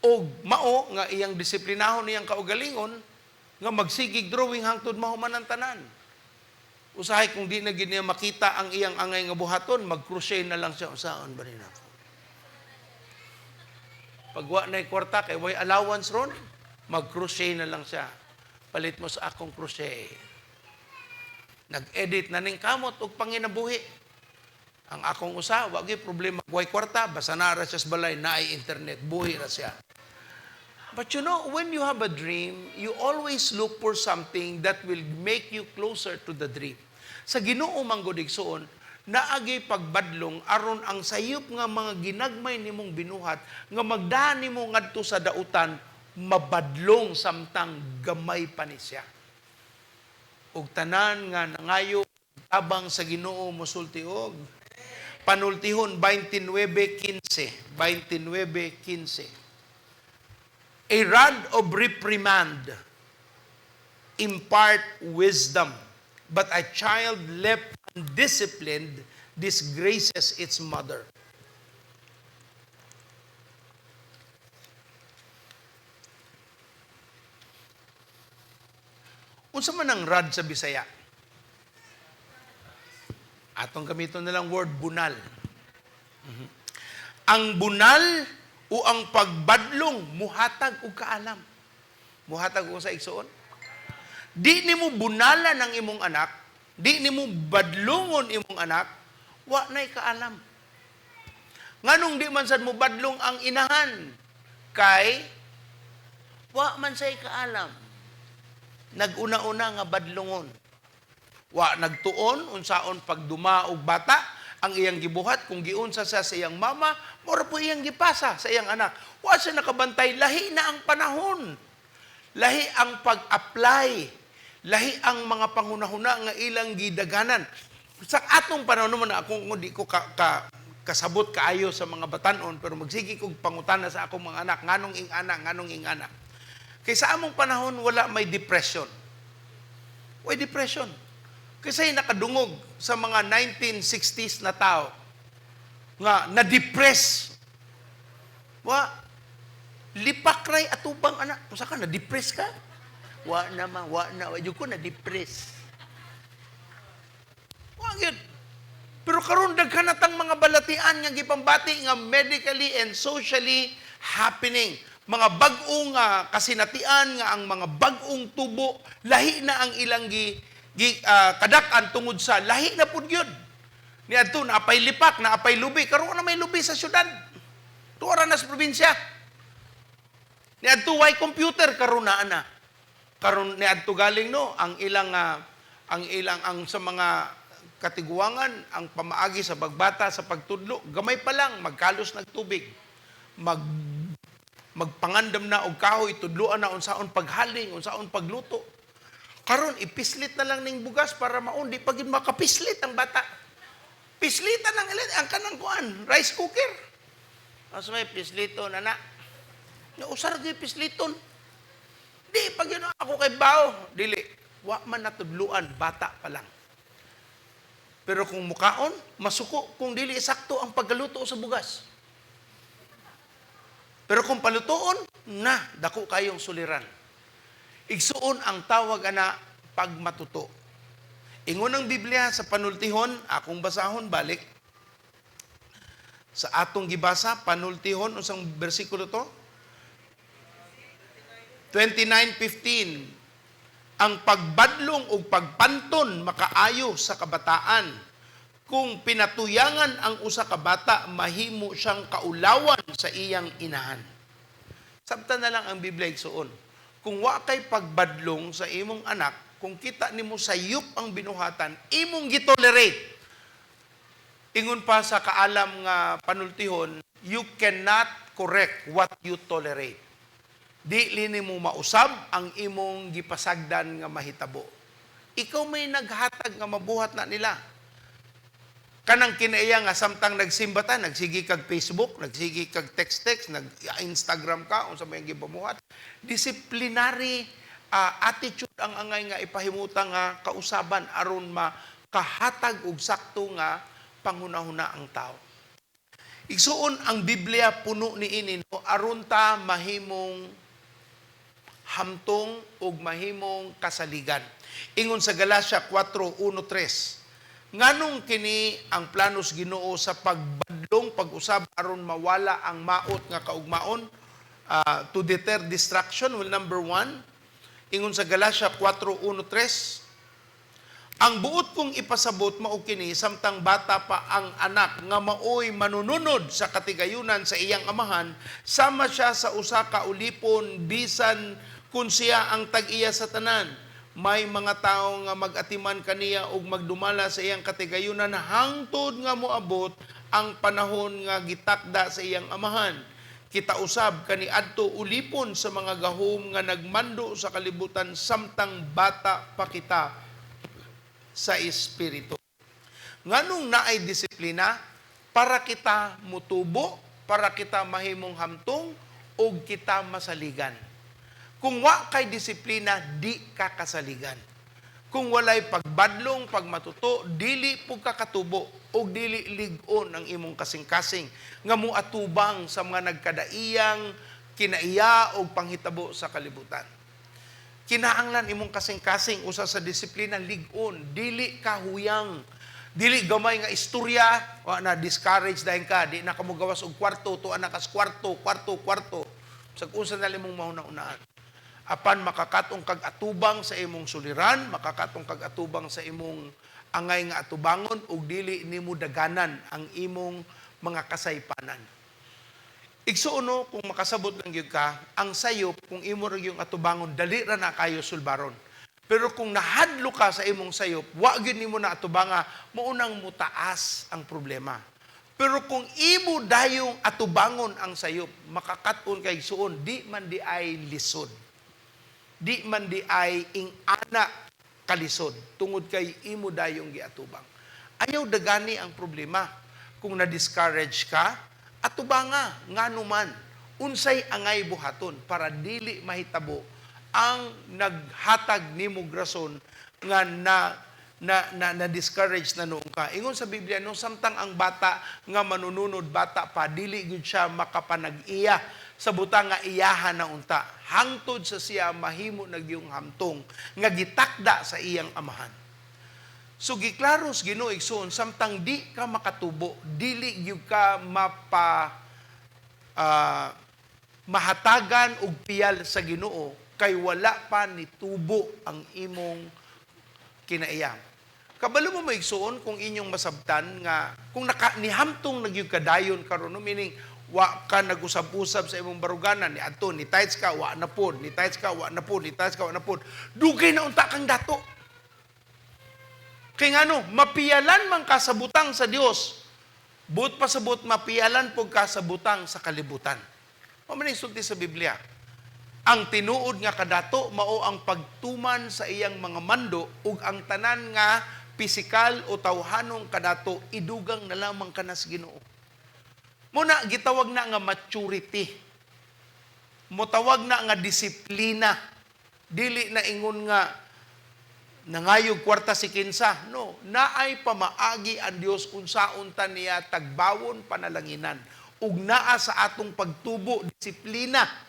Speaker 6: O mao nga iyang disiplinahon niyang kaugalingon, nga magsigig drawing hangtod mahuman ang tanan. Usahay kung di na gyud niya makita ang iyang angay nga buhaton, mag-crochet na lang siya. Usaon ba rin ako? Pagwa na kwarta, kay way allowance ron, mag-crochet na lang siya. Palit mo sa akong crochet. Nag-edit na ning kamot og panginabuhi. Ang akong usa, wagi problema. Way kwarta, basta na ra siya sa balay, naay internet, buhi ra siya. But you know, when you have a dream, you always look for something that will make you closer to the dream. Sa Ginoo manggodigsoon, naagi pagbadlong aron ang sayop nga mga ginagmay nimong binuhat nga magdaan nimo ngadto sa dautan mabadlong samtang gamay pa ni siya. Ug tanan nga nangayo tabang sa Ginoo mosulti og panultihon 29:15. A rod of reprimand impart wisdom, but a child left undisciplined disgraces its mother. Unsa man ang rod sa Bisaya? Atong gamiton na lang word bunal. Ang bunal o ang pagbadlong muhatag og kaalam. Muhatag og sa igsoon. Di nimo bunalan ang imong anak, di nimo badlongon imong anak, wa nay kaalam. Nganong di man sad mo badlong ang inahan? Kay wa man say kaalam. Naguna-una nga badlongon. Wa nagtuon unsaon pagduma og bata ang iyang gibuhat kung giunsa sa iyang mama, mora po iyang gipasa sa iyang anak. Wa siya nakabantay, lahi na ang panahon. Lahi ang pag-apply. Lahi ang mga pangunahuna nga ilang gidaganan. Sa atong panahon naman ako di ko kasabot kaayo sa mga batanon pero magsigi kog pangutana sa akong mga anak nganong ing anak. Kay sa among panahon wala may depression. Way depression. Kasi nakadungog sa mga 1960s na tao nga na-depress. Wa lipak ray atubang anak. Usa ka na-depress ka? Wa na. Wa jud ko na-depress. Wa gyud. Pero karon daghan natang mga balatian nga gipambati nga medically and socially happening. Mga bag-ong kasinatian nga ang mga bag-ong tubo lahi na ang ilang kadak-an tungod sa lahi na pud gyud. Niadto na apay lipak, na apay lubi, karon na may lubi sa syudad. Tuara na sa probinsya. Niadto way computer karon na ana. Karon niadto galing no ang ilang sa mga katiguangan ang pamaagi sa bagbata sa pagtudlo gamay pa lang magkalos nagtubig magpangandam na og kahoy tudloan na unsaon paghaling unsaon pagluto karon ipislit na lang ning bugas para maundi pag makapislit ang bata pislitan ang kanang kuan rice cooker as may pislito na usar gyud pisliton di pag yun ako kay bao dili wa man natudluan bata pa lang. Pero kung mukaon, masuko kung dili sakto ang paggaluto sa bugas. Pero kung palutoon, dako kayong suliran. Igsuon ang tawag ana pagmatuto. Ingon ang Biblia sa panultihon, akong basahon balik. Sa atong gibasa, panultihon, unsang bersikulo to? 29:15. Ang pagbadlong o pagpanton makaayo sa kabataan. Kung pinatuyangan ang usa ka bata, mahimo siyang kaulawan sa iyang inahan. Sabta na lang ang Biblia igsuon. Kung wa kay pagbadlong sa imong anak, kung kita nimo sayop ang binuhatan, imong gitolerate. Ingon pa sa kaalam nga panultihon, you cannot correct what you tolerate. Di lini mo mausab ang imong gipasagdan nga mahitabo. Ikaw may naghatag nga mabuhat na nila. Kanang kinaiya nga samtang nagsimbata, nagsigi kag Facebook, nagsigi kag text, nag-Instagram ka, unsa may gipamuhat. Disciplinary attitude ang angay nga ipahimutan nga kausaban aron makahatag og sakto nga panghunahuna ang tao. Igsuon ang Biblia puno niini aron ta mahimong hamtong ug mahimong kasaligan. Ingon sa Galacia 4:1-3. Nganong kini ang planos Ginoo sa pagbadlong pag-usab aron mawala ang maot nga kaugmaon to deter distraction? Well, number 1, ingon sa Galacia 4:1-3, ang buot kong ipasabot mao kini samtang bata pa ang anak nga maoy manununod sa katigayunan sa iyang amahan, sama siya sa usa ka ulipon bisan kun siya ang tag-iya sa tanan. May mga tao nga mag-atiman kaniya ug magdumala sa iyang katigayunan hangtod nga moabot ang panahon nga gitakda sa iyang amahan. Kita usab kaniadto ulipon sa mga gahom nga nagmando sa kalibutan samtang bata pa kita sa espiritu. Nganong naay disiplina para kita mutubo, para kita mahimong hamtong ug kita masaligan. Kung wa kay disiplina, di ka kasaligan. Kung walay pagbadlong, pagmatuto, dili pug kakatubo o dili lig-on ang imong kasing-kasing nga muatubang sa mga nagkadaiyang kinaiya o panghitabo sa kalibutan. Kinahanglan imong kasing-kasing usa sa disiplina lig-on, dili kahuyang, dili gamay nga istorya, wa na discourage dayon ka, di na kamo gawas og kwarto, tuan na kas kwarto. Sa unsa na limong mahuna-unaan. Apan makakatong kag atubang sa imong suliran, makakatong kag atubang sa imong angay nga atubangon ug dili nimo daganan ang imong mga kasaypanan. Igsuon kung makasabot lang gyud ka, ang sayop kung imo ra yung atubangon dali ra na kayo sulbaron. Pero kung nahadlo ka sa imong sayop, wa gyud nimo na atubanga, maunang mutaas ang problema. Pero kung imo dayong atubangon ang sayop, makakaton kay suon, di man di ay lisod. Di man di ay ing-ana kalisod, tungod kay imo dayong giatubang. Ayaw dagani ang problema. Kung na-discourage ka, atubanga, nganuman, unsay angay buhaton para dili mahitabo ang naghatag nimo grason nga na-discourage na noong ka. Ingon sa Biblia, nung samtang ang bata nga manununod, bata pa, dili gud siya makapanag-iya sa butang nga iyahan na unta. Hangtod sa siya mahimo nagyong hamtong nga gitakda sa iyang amahan. So giklaros Ginoo igsoon samtang di ka makatubo, dili gyud ka mahatagan og piyal sa Ginoo kay wala pa nitubo ang imong kinaiyang. Kabalo mo maigsoon kung inyong masabtan nga kung nihamtong nagyud kadayon karon, no? Meaning wa ka nag-usab-usab sa imong baruganan ni adto ni tights ka wa na pod, ni tights ka wa na pod, ni tights ka wa na pod. Dugay na unta kang dato. Kay ngano, mapiyalan man ka sa butang sa Dios. But pasabot mapiyalan pug ka sa butang sa kalibutan. Mao man sulti sa Biblia. Ang tinuod nga kadato mao ang pagtuman sa iyang mga mando ug ang tanan nga pisikal o tawhanong kadato idugang na lamang kana sa Ginoo. Muna gitawag na nga maturity. Motawag na nga disiplina. Dili na ingon nga nangayog kwarta si kinsa. No, naay pamaagi ang Dios unsaon ta niya tagbawon panalanginan. Ug naa sa atong pagtubo disiplina.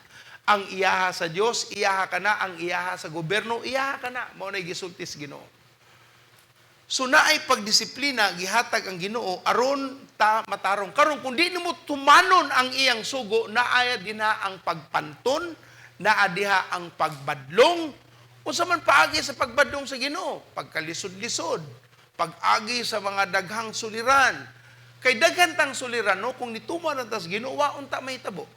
Speaker 6: Ang iyaha sa Dios, iyaha kana, ang iyaha sa gobyerno, iyaha kana. Mao nay gisulti sa Ginoo. So naay pagdisiplina gihatag ang Ginoo aron ta matarong. Karon kung di nimo tumanon ang iyang sugo, naaya dinha ang pagpanton, naa diha ang pagbadlong. Unsa man paagi sa pagbadlong sa Ginoo, pagkalisod-lisod, pag-agi sa mga daghang suliran. Kay daghan tang suliran, no, kung nituman ta sa Ginoo, wa unta mahitabo.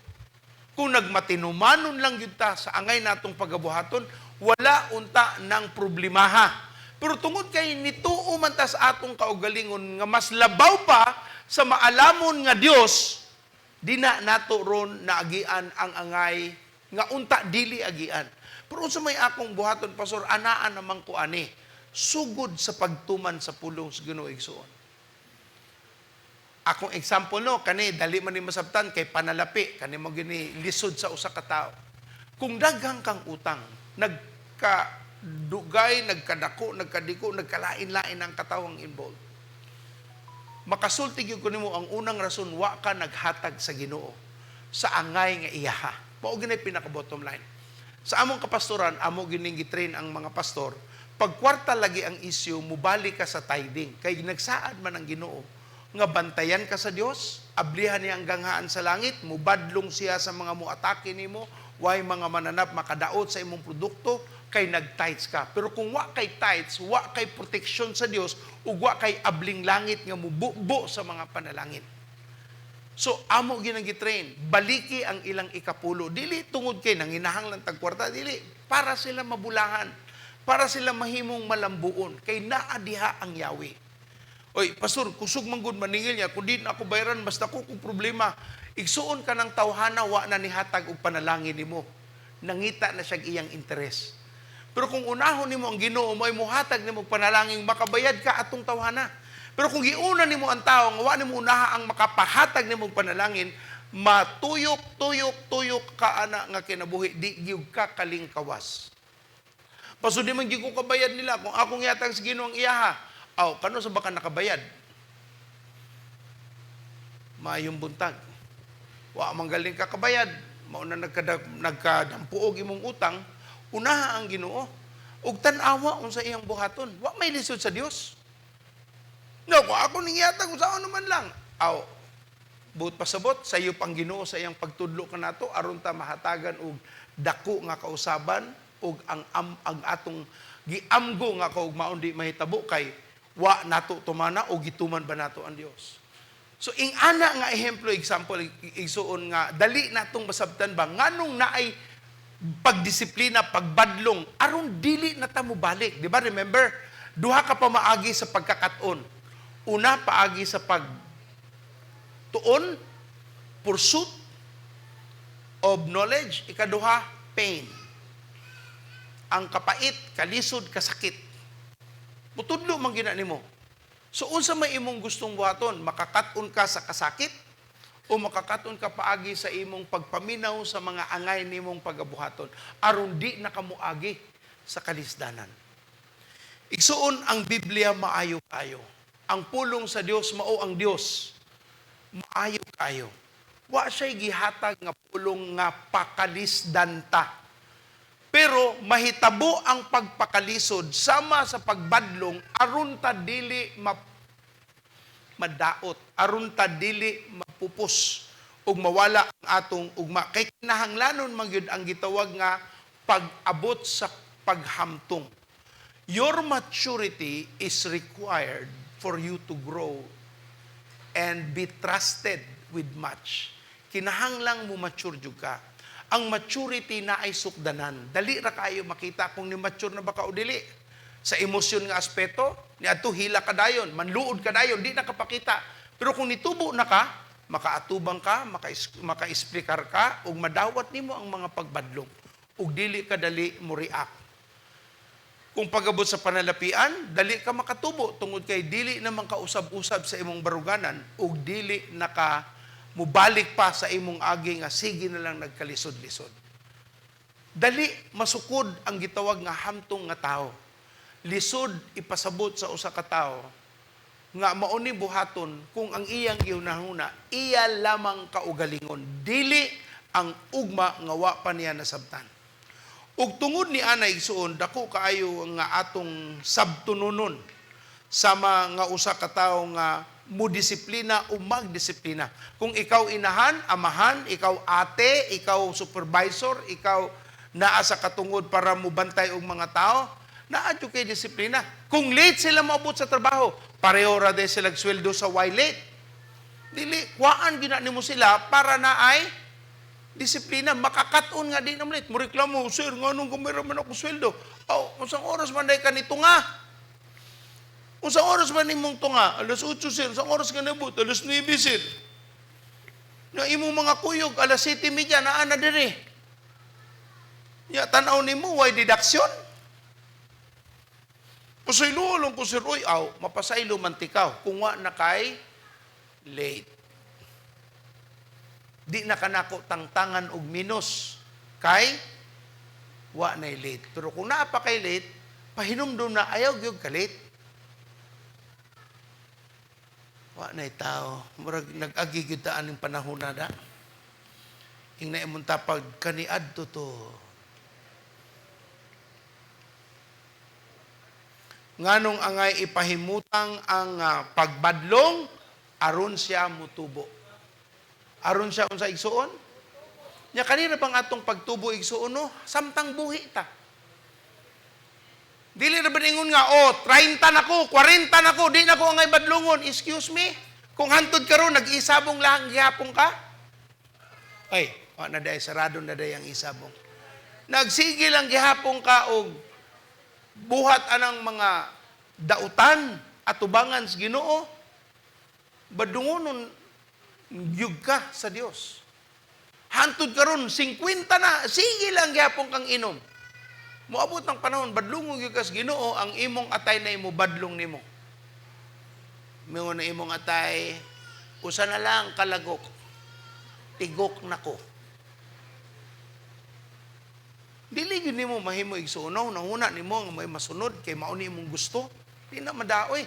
Speaker 6: Kung nagmatinumanon lang gyud ta sa angay natong pagabuhaton, wala unta ng problemaha. Pero tungod kay nituo man ta sa atong kaugalingon nga mas labaw pa sa maalamon nga Dios, di na nato ron naagian ang angay nga unta dili agian. Pero sa may akong buhaton, Pastor, anaan naman ko ani, sugod sa pagtuman sa pulong sa Ginoo igsoon. Akong example, no, kani dali man ni masabtan kay panalapi, kani mo gini lisod sa usa ka tawo. Kung daghang kang utang, nagkadugay, nagkadako, nagkadiko, nagkalain-lain ang katawang involved. Makasulti gyud ko nimo ang unang rason wa ka naghatag sa Ginoo sa angay nga iyaha. Mao gini pinaka bottom line. Sa among kapastoran, amo gining gitrain ang mga pastor, pag kwarta lagi ang issue, mubalik ka sa tithing. Kay nagsaad man ang Ginoo nga bantayan ka sa Dios, ablihan niya ang ganghaan sa langit, mubadlong siya sa mga muatake nimo, way mga mananap makadaot sa imong produkto, kay nag-tithes ka. Pero kung wa kay tithes, wa kay protection sa Dios, ug wa kay abling langit nga mububo sa mga panalangin. So, amo ginang-gitrain, baliki ang ilang ikapulo. Dili tungod kay nanginahang lang tagkwarta, dili. Para sila mabulahan. Para sila mahimong malambuon. Kay naadiha ang Yahweh. Oy, Pastor, kusog manggod maningil niya, kung di na ako bayaran, basta ko kung problema, igsuon ka ng tawhana, wa na nihatag og panalangin nimo. Nangita na siya iyang interes. Pero kung unahon nimo ang Ginoo, mo'y muhatag nimo panalangin, makabayad ka atong tawhana. Pero kung giuna nimo ang tao, nga wa nimo unaha ang makapahatag nimo panalangin, matuyok ka ana nga kinabuhi, di gyud ka kalingkawas. Paso di man gyud ko kabayad nila kung akong yatag sa Ginoo ang iyaha. Aw, kano sa baka nakabayad? Maayong buntag. Wa man galing ka kabayad, mao na nagkadampuog imong utang, unaha ang Ginoo. Ug tan-awa unsa iyang buhaton. Wa may lisod sa Dios. No, kung ako ningyatag, kung saan naman lang. Aw, buot pasabot, sa iyo pang Ginoo sa iyang pagtudlo ka nato, aron ta mahatagan og dako nga kausaban, og ang atong giamgo nga kaugmaon di mahitabo kay wa nato tumana o gituman ba nato ang Dios. So ing ana nga ehemplo, example, igsuon nga dali natong masabtan ba nganong naay pagdisiplina, pagbadlong aron dili na ta mo balik. Di ba? Remember, duha ka pa maagi sa pagkakaton. Una, paagi sa pagtuon, pursuit of knowledge. Ikaduha, pain. Ang kapait, kalisod, kasakit. Mutudlo man gina nimo. So, unsa may imong gustong buhaton? Makakaton ka sa kasakit o makakaton ka paagi sa imong pagpaminaw sa mga angay nimong pagabuhaton aron di na kamuagi sa kalisdanan. Igsuon ang Biblia maayo kayo. Ang pulong sa Dios mao ang Dios. Maayo kayo. Wa siya'y gihatag nga pulong nga pakalisdanta. Pero mahitabo ang pagpakalisod sama sa pagbadlong aron ta dili madaot, aron ta dili mapupos ug mawala ang atong ugma. Kay kinahanglanon man gyud ang gitawag nga pag-abot sa paghamtong. Your maturity is required for you to grow and be trusted with much. Kinahanglang mo mature jud ka. Ang maturity na ay sukdanan. Dali ra kayo makita kung ni mature na baka o dili. Sa emosyon nga aspeto, ni ato hila ka dayon, manluod ka dayon, di nakapakita. Pero kung nitubo na ka, makaatubang ka, maka-explicar ka, ug madawat nimo ang mga pagbadlong. Ug dili ka dali mo react. Kung pagabot sa panalapian, dali ka makatubo tungod kay dili naman ka usab-usab sa imong baruganan ug dili naka mubalik pa sa imong agi nga sige na lang nagkalisod-lisod. Dali masukod ang gitawag nga hamtong nga tao. Lisod ipasabot sa usa ka tawo nga mauni buhaton kung ang iyang gihunahuna iya lamang kaugalingon, dili ang ugma nga wa pa niya nasabtan. Ug tungod ni anay igsuon, dako kaayo nga atong sabtununon sama nga usa ka tawo nga mudisiplina o magdisiplina. Kung ikaw inahan, amahan, ikaw ate, ikaw supervisor, ikaw naa sa katungod para mubantay og mga tao, naadyo kay disiplina. Kung late sila maabot sa trabaho, pareho ra day sila sweldo sa why late. Dili, kuhaan gina nimo sila para na ay disiplina. Makakaton nga di na late. Mo reklamo, sir, nga nung kumira man ako sweldo. Unsang oras man day ka nito nga? Unsang oras man nimong tunga? Alas 8, sir. Unsang oras ka nabot? Alas 9, sir. Na imong mga kuyog, alas 7:30 na ana diri. Ya, tanaw nimo, why deduction? Pasaylo lang ko, sir. Uy, mapasaylo mantikaw. Kung wa na kay late. Di na kanako tangtangan og minus kay wa na late. Pero kung naa pa kay late, pahinumdum na ayaw gyud ka late. Wa na tao. Murag nag-agi gyud ta aning panahon na da. Ing na imong tapag kaniadto to. Nganong angay ipahimutang ang pagbadlong aron siya mutubo. Aron siya unsa igsuon? Nya kanina bang atong pagtubo igsuon no? Samtang buhi ta. Dili na ba ningon nga, 30 na ko, 40 na ko, di na ko angay badlungon. Excuse me? Kung hantod ka ron, nag-isabong lang gihapon ka? Ay, na day, sarado na day ang isabong. Nagsige lang gihapon ka og buhat anang mga dautan at tubangan sa Ginoo, badungonon yug ka sa Dios. Hantod karon 50 na, sige lang gyapon kang inom. Moabot ng panahon badlungog gyud ka sa Ginoo, ang imong atay na imo badlong nimo. Mingon na imong atay, usa na lang kalagok. Tigok nako. Dili gyud nimo mahimo igsuonaw, nanguna nimo nga may masunod kay mao ni imong gusto. Di na madaoy.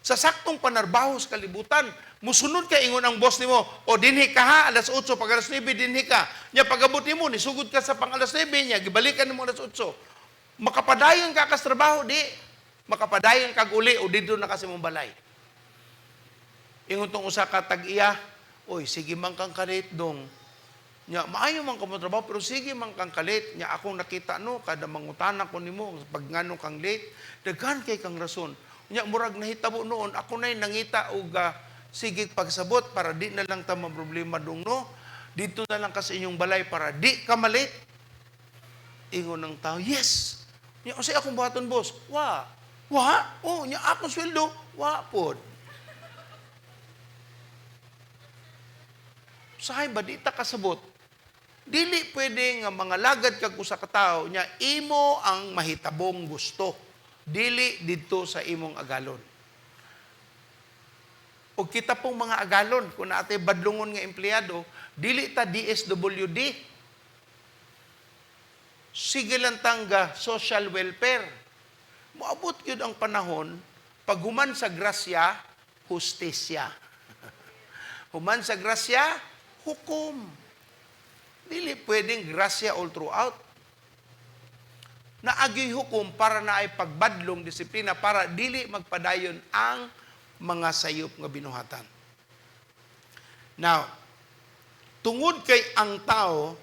Speaker 6: Sa saktong panarbaho sa kalibutan, musunod ka ingon ang boss nimo, dinhi ka ha, alas 8, pag alas 9 dinhi ka. Nya pagabot nimo ni sugod ka sa pang alas 9 nya, gibalikan nimo alas 8. Makapadayon ka kas trabaho di. Makapadayon kag uli o didto na kasi mong balay. Ingon tong usa ka tag-iya, oy sige man kang kalit dong. Nya maayo man ka mo trabaho pero sige man kang kalit. Nya akong nakita no kada mangutana ko nimo pag ngano kang late, daghan kay kang rason. Nya murag nahitabo noon ako nay nangita og sige pagsabot para di na lang ta problema dong no. Dito na lang kasi inyong balay para di ka malit. Ingon ng tao, yes. Nya usay akong buhaton boss. Wa. Nya akong sweldo, wa pod. Sahay ba di ta kasabot? Dili pwede nga mga lagad kag usa ka tawo nya imo ang mahitabong gusto. Dili didto sa imong agalon. O kita pong mga agalon, kung naatay badlungon nga empleyado, dili ta DSWD. Sige lang tangga social welfare. Moabot yun ang panahon, pag human sa grasya, hustisya. Human sa grasya, hukom. Dili pwedeng grasya all throughout. naagyoy hukom para na ay pagbadlong disiplina para dili magpadayon ang mga sayop nga binuhatan. Now, tungod kay ang tao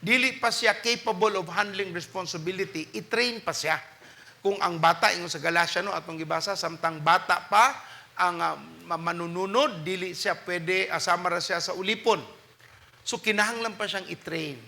Speaker 6: dili pa siya capable of handling responsibility, i-train pa siya. Kung ang bata ingon sa Galacia no atong gibasa samtang bata pa ang manununod, dili siya pwede asama ra siya sa ulipon. So kinahanglan pa siyang i-train.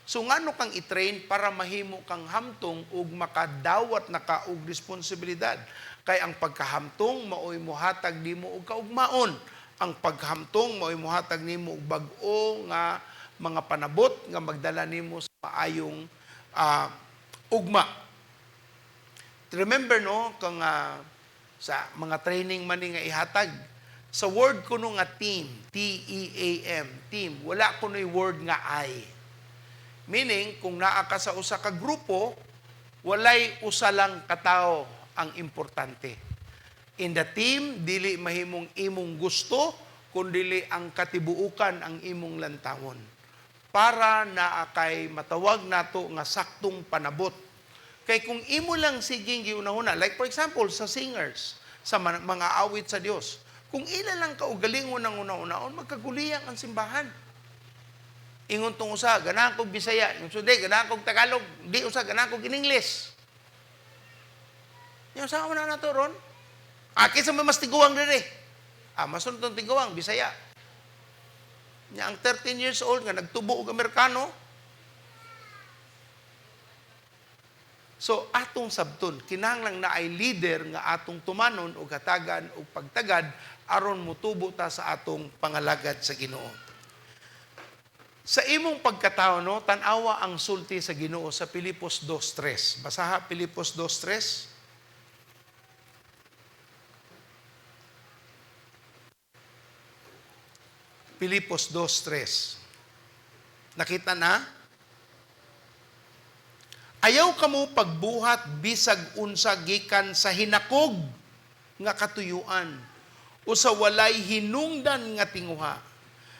Speaker 6: So ngano kang i-train para mahimo kang hamtong ug makadawat na ka og responsibilidad. Kay ang pagkahamtong maoy mohatag nimo og kaugmaon. Ang paghamtong maoy mohatag nimo og bag-o nga mga panabot nga magdala nimo sa maayong ugma. Remember no kung sa mga training man nga ihatag sa word kuno nga team, T-E-A-M, team, wala kuno'y word nga I. Meaning, kung naa ka sa usa ka grupo, walay usa lang katao ang importante. In the team, dili mahimong imong gusto, kundi ang katibuukan ang imong lantawon. Para naa kay matawag nato nga saktong panabot. Kay kung imo lang siging giunahuna, like for example, sa singers, sa mga awit sa Dios, kung ila lang kaugalingon ng una-unaon, magkaguliyang ang simbahan. Ingon tong usa, ganahan kog Bisaya, yung sude, ganahan kog Tagalog, di usa, ganahan kog in English. Yung sa na nato ron, kisa may mas tiguang diri. Masun tong tiguang, Bisaya. Nya ang 13 years old nga nagtubo og Amerikano. So atong sabton, kinahanglan na ay leader nga atong tumanon og hatagan og pagtagad aron motubo ta sa atong pangalagad sa Ginoo. Sa imong pagkatao no, tan-awa ang sulti sa Ginoo sa Pilipos 2:3. Basaha Pilipos 2:3. Pilipos 2:3. Nakita na? Ayaw kamo pagbuhat bisag unsa gikan sa hinakog nga katuyuan o sa walay hinungdan nga tinguha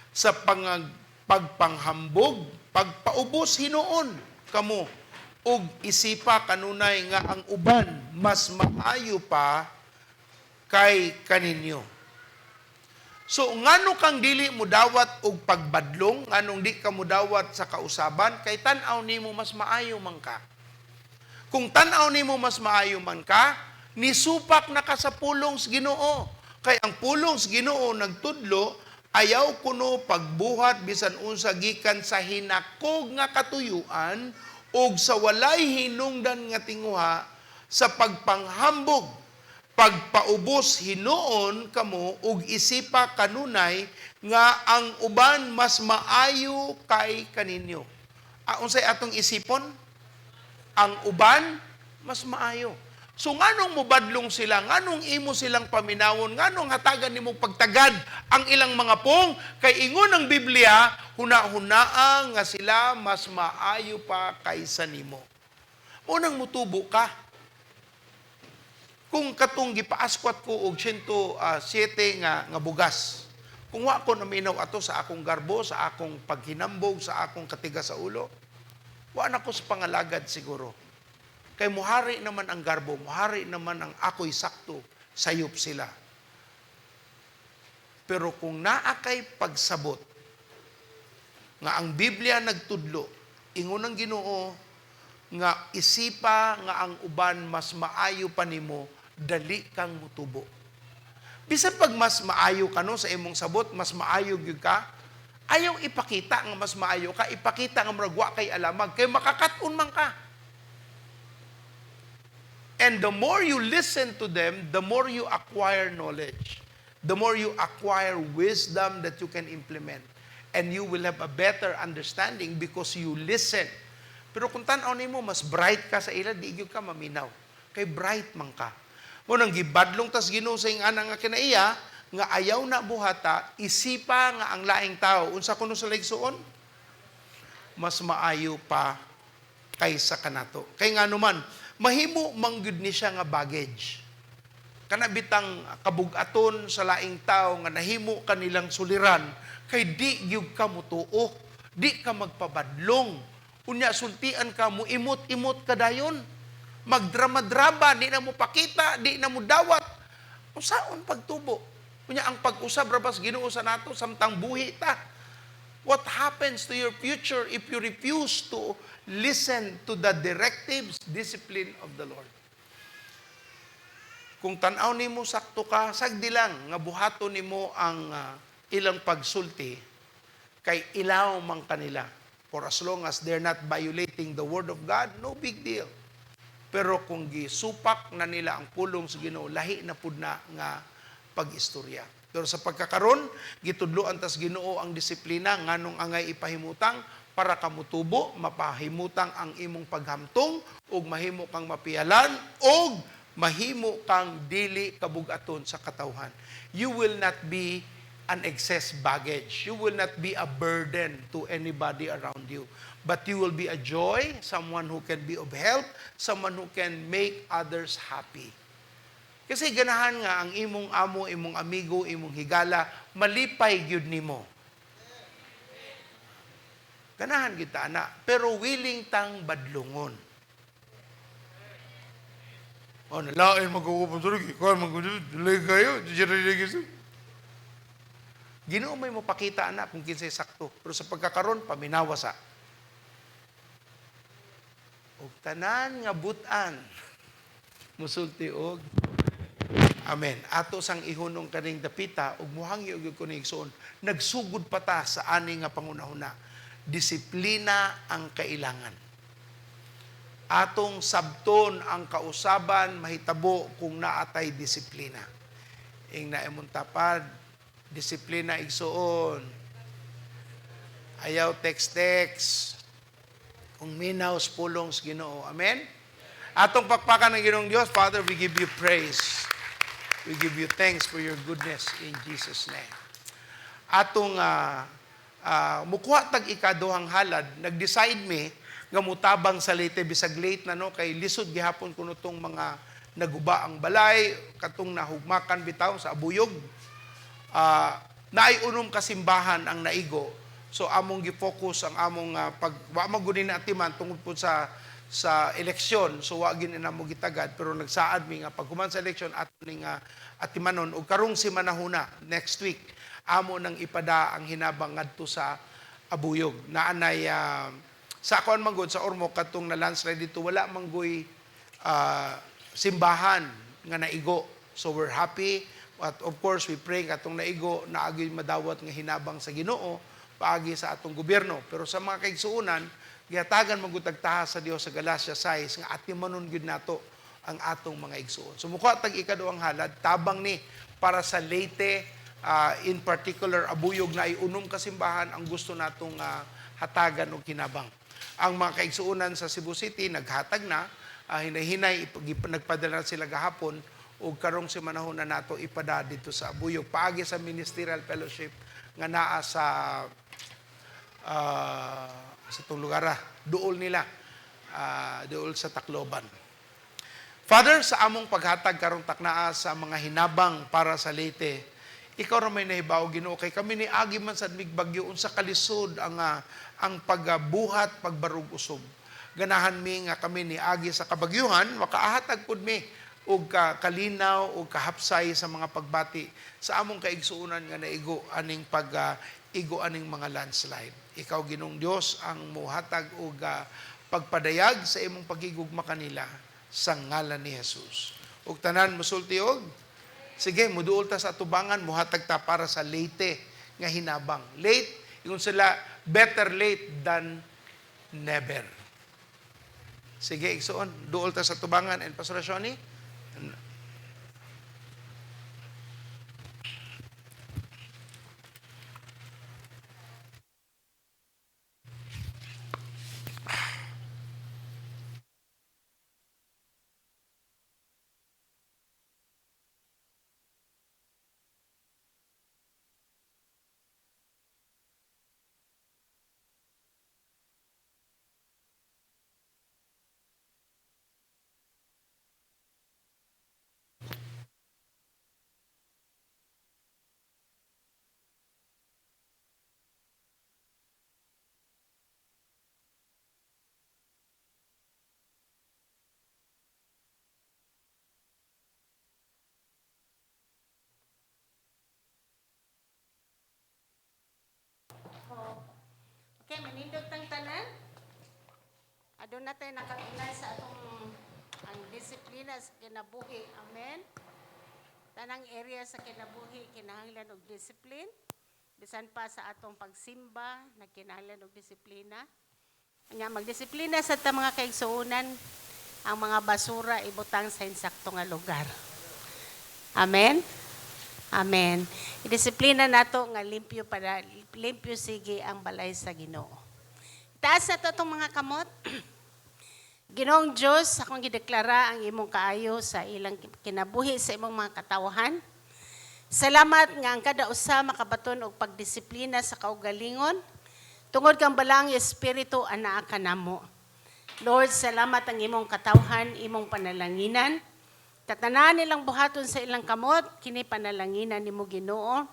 Speaker 6: sa pagpanghambog, pagpaubos hinuon kamo ug isipa kanunay nga ang uban mas maayo pa kay kaninyo. So ngano kang dili mo dawat og pagbadlong, nganong di ka mo dawat sa kausaban kay tan-aw nimo mas maayo man ka. Kung tan-aw nimo mas maayo man ka, nisupak na ka sa pulong sa Ginoo. Kay ang pulong sa Ginoo nagtudlo, ayaw kuno pagbuhat bisan unsa gikan sa hinakog nga katuyuan ug sa walay hinungdan nga tinguha sa pagpanghambog, pagpaubos hinuon kamo ug isipa kanunay nga ang uban mas maayo kay kaninyo. Unsay atong isipon? Ang uban mas maayo. So nganong mobadlong sila, nganong imo silang paminawon, nganong hatagan nimo pagtagad ang ilang mga pong, kay ingon ang Biblia, huna-hunaa nga sila mas maayo pa kaysa nimo. Unang mutubo ka. Kung katong gipaaskwat ko og 107 nga bugas, kung wa ko naminaw ato sa akong garbo, sa akong paghinambog, sa akong katiga sa ulo, wa na ko sa pangalagad siguro. Kay muhari naman ang garbo, muhari naman ang ako'y sakto, sayop sila. Pero kung naa kay pagsabot, nga ang Biblia nagtudlo, ingon ang Ginoo, nga isipa nga ang uban mas maayo pa nimo, dali kang mutubo. Bisan pag mas maayo ka no, sa imong sabot, mas maayo gyud ka, ayaw ipakita nga mas maayo ka, ipakita nga murag wa kay alamag, kay makakatun man ka. And the more you listen to them, the more you acquire knowledge. The more you acquire wisdom that you can implement. And you will have a better understanding because you listen. Pero kung tan-aw nimo mas bright ka sa ila, di gyud ka maminaw. Kay bright man ka. Mo nang gibadlong tas Ginoo sa ing ana nga kinaiya, nga ayaw na buhata, isipa nga ang laing tao. Unsa kuno sa ligsuon? Mas maayo pa kaysa kanato. Kay nga naman, mahimo manggid ni siya nga baggage. Kana bitang kabugaton sa laing tao nga nahimo kanilang suliran, kay di gyud ka mutuo, di ka magpabadlong. Unya sultian ka mo imot-imot kadayon. magdrama-drama, di na mo pakita, di na mo dawat. Usaon pagtubo. Kunya ang pag-usab rabas Ginoo sa nato samtang buhi ta. What happens to your future if you refuse to listen to the directives, discipline of the Lord? Kung tanaw nimo sakto ka, sagdi lang nga buhaton nimo ang ilang pagsulti kay ilaw man kanila. For as long as they're not violating the word of God, no big deal. Pero kung gisupak na nila ang pulong sa Ginoo, lahi na pud na nga pag-istorya. Pero sa pagkakaron, gitudloan tas Ginoo ang disiplina nganong angay ipahimutang para kamutubo, mapahimutang ang imong paghamtong ug mahimo kang mapialan ug mahimo kang dili kabugaton sa katawhan. You will not be an excess baggage. You will not be a burden to anybody around you. But you will be a joy, someone who can be of help, someone who can make others happy. Kasi ganahan nga ang imong amo, imong amigo, imong higala, malipay gyud nimo. Ganahan kita na, pero willing tang badlungon. O, nalain mag-uupon sa lagi. Kaya mag-ulay kayo. Ginoo may mapakita na kung kinsay sakto. Pero sa pagkakaroon, paminawasa. Og tanan nga butan, musulti og amen. Ato sang ihunong kaning dapita, ug muhangyo og kuning igsoon. Nagsugod pa ta sa ani nga pangunahuna. Disiplina ang kailangan. Atong sabton ang kausaban mahitabo kung naatay disiplina. Ing naimong tapad, disiplina igsoon. Ayaw text-text. Kung minaw pulong sa Ginoo. Amen? Atong pakpakan ng Ginoong Diyos, Father, we give you praise. We give you thanks for your goodness in Jesus' name. Atong mukuha tag ikaduhang halad, nag-decide me nga mutabang sa late, bisag late na no, kay lisod gihapon kuno tong mga naguba ang balay, katong nahugmakan bitaw sa abuyog. Naay unom kasimbahan ang naigo. So among gi-focus ang among wa magunin na atiman tungod po sa eleksyon. So wa gid na mo gitagad pero nagsaad mi nga paghuman sa eleksyon ato ning atimanon ug karong si manahuna next week amo nang ipada ang hinabang ngadto sa abuyog. Naanay sa kuan manggod sa Ormoc katong na landslide dito wala manggoy simbahan nga naigo. So we're happy. But of course, we pray katong naigo na agi madawat nga hinabang sa Ginoo paagi sa atong gobyerno. Pero sa mga kaigsuonan, gihatagan magutagtaha sa Dios sa Galatia 6 nga atimanon gyud nato ang atong mga igsuon. Sumuko tag ikaduhang halad tabang ni para sa Leyte in particular abuyog na iunom kasimbahan ang gusto natong hatagan og kinabang. Ang mga kaigsuonan sa Cebu City naghatag na hinay-hinay nagpadala sila gahapon ug karong si manahon na nato ipada dito sa abuyog paagi sa ministerial fellowship nga naa sa itong lugar, duol nila, duol sa Tacloban. Father, sa among paghatag karong taknaa sa mga hinabang para sa Leyte, ikaw ra may nahibaw Ginoo kay kami ni agi man sad mig bagyo unsa kalisod ang pagbuhat pagbarug usog. Ganahan mi nga kami ni agi sa kabagyuhan makaahatag pud mi og kalinaw o kahapsay sa mga pagbati sa among kaigsuonan nga naigo aning igo aning mga landslide. Ikaw Ginoong Dios ang muhatag og pagpadayag sa imong pagigugma kanila sa ngalan ni Jesus. Ug tanan mosulti og sige muduol ta sa atubangan muhatag ta para sa Leyte nga hinabang. Late ingon sila better late than never. Sige igsoon duol ta sa atubangan and Pastor Shoni.
Speaker 4: manindot ng tanan. Adun na tayo nakatulad sa atong ang disiplina sa kinabuhi. Amen. Tanang area sa kinabuhi, kinahanglan og discipline. Bisan pa sa atong pagsimba, nagkinahanglan og disiplina. Nga magdisiplina sa ta mga kaigsuonan, ang mga basura ibutang sa insakto nga lugar. Amen. Amen. Idisiplina nato nga limpyo sige ang balay sa Ginoo. Taas na to itong mga kamot. Ginoong Diyos, akong gideklara ang imong kaayo sa ilang kinabuhi sa imong mga katawhan. Salamat nga ang kada usa makabaton og pagdisiplina sa kaugalingon. Tungod kang balang espiritu anaa ka namo. Lord, salamat ang imong katawhan, imong panalanginan. Tatanan nilang buhaton sa ilang kamot, kini panalanginan nimo Ginoo.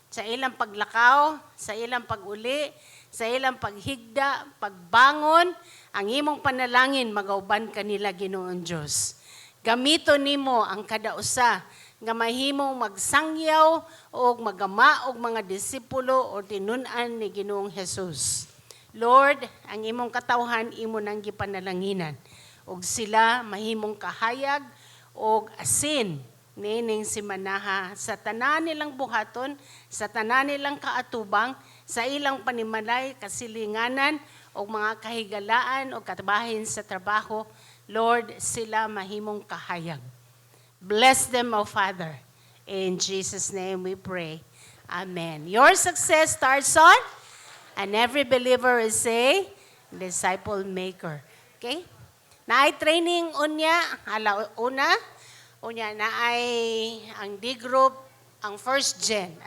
Speaker 4: Sa ilang paglakaw, sa ilang pag-uli, sa ilang paghigda, pagbangon, ang imong panalangin magauban kanila Ginoong Diyos. Gamito nimo ang kada usa nga mahimong magsangyaw o magama og mga disipulo o tinun-an ni Ginoong Jesus. Lord, ang imong katawhan imo nang gipanalanginan og sila mahimong kahayag og asin nining si manaha sa tanan nilang buhaton, sa tanan nilang kaatubang, sa ilang panimalay, kasilinganan, o mga kahigalaan o katabahin sa trabaho, Lord, sila mahimong kahayag. Bless them, O Father. In Jesus' name we pray. Amen. Your success starts on, and every believer is a disciple maker. Okay? Naay training unya, unya na ay ang D group, ang first gen.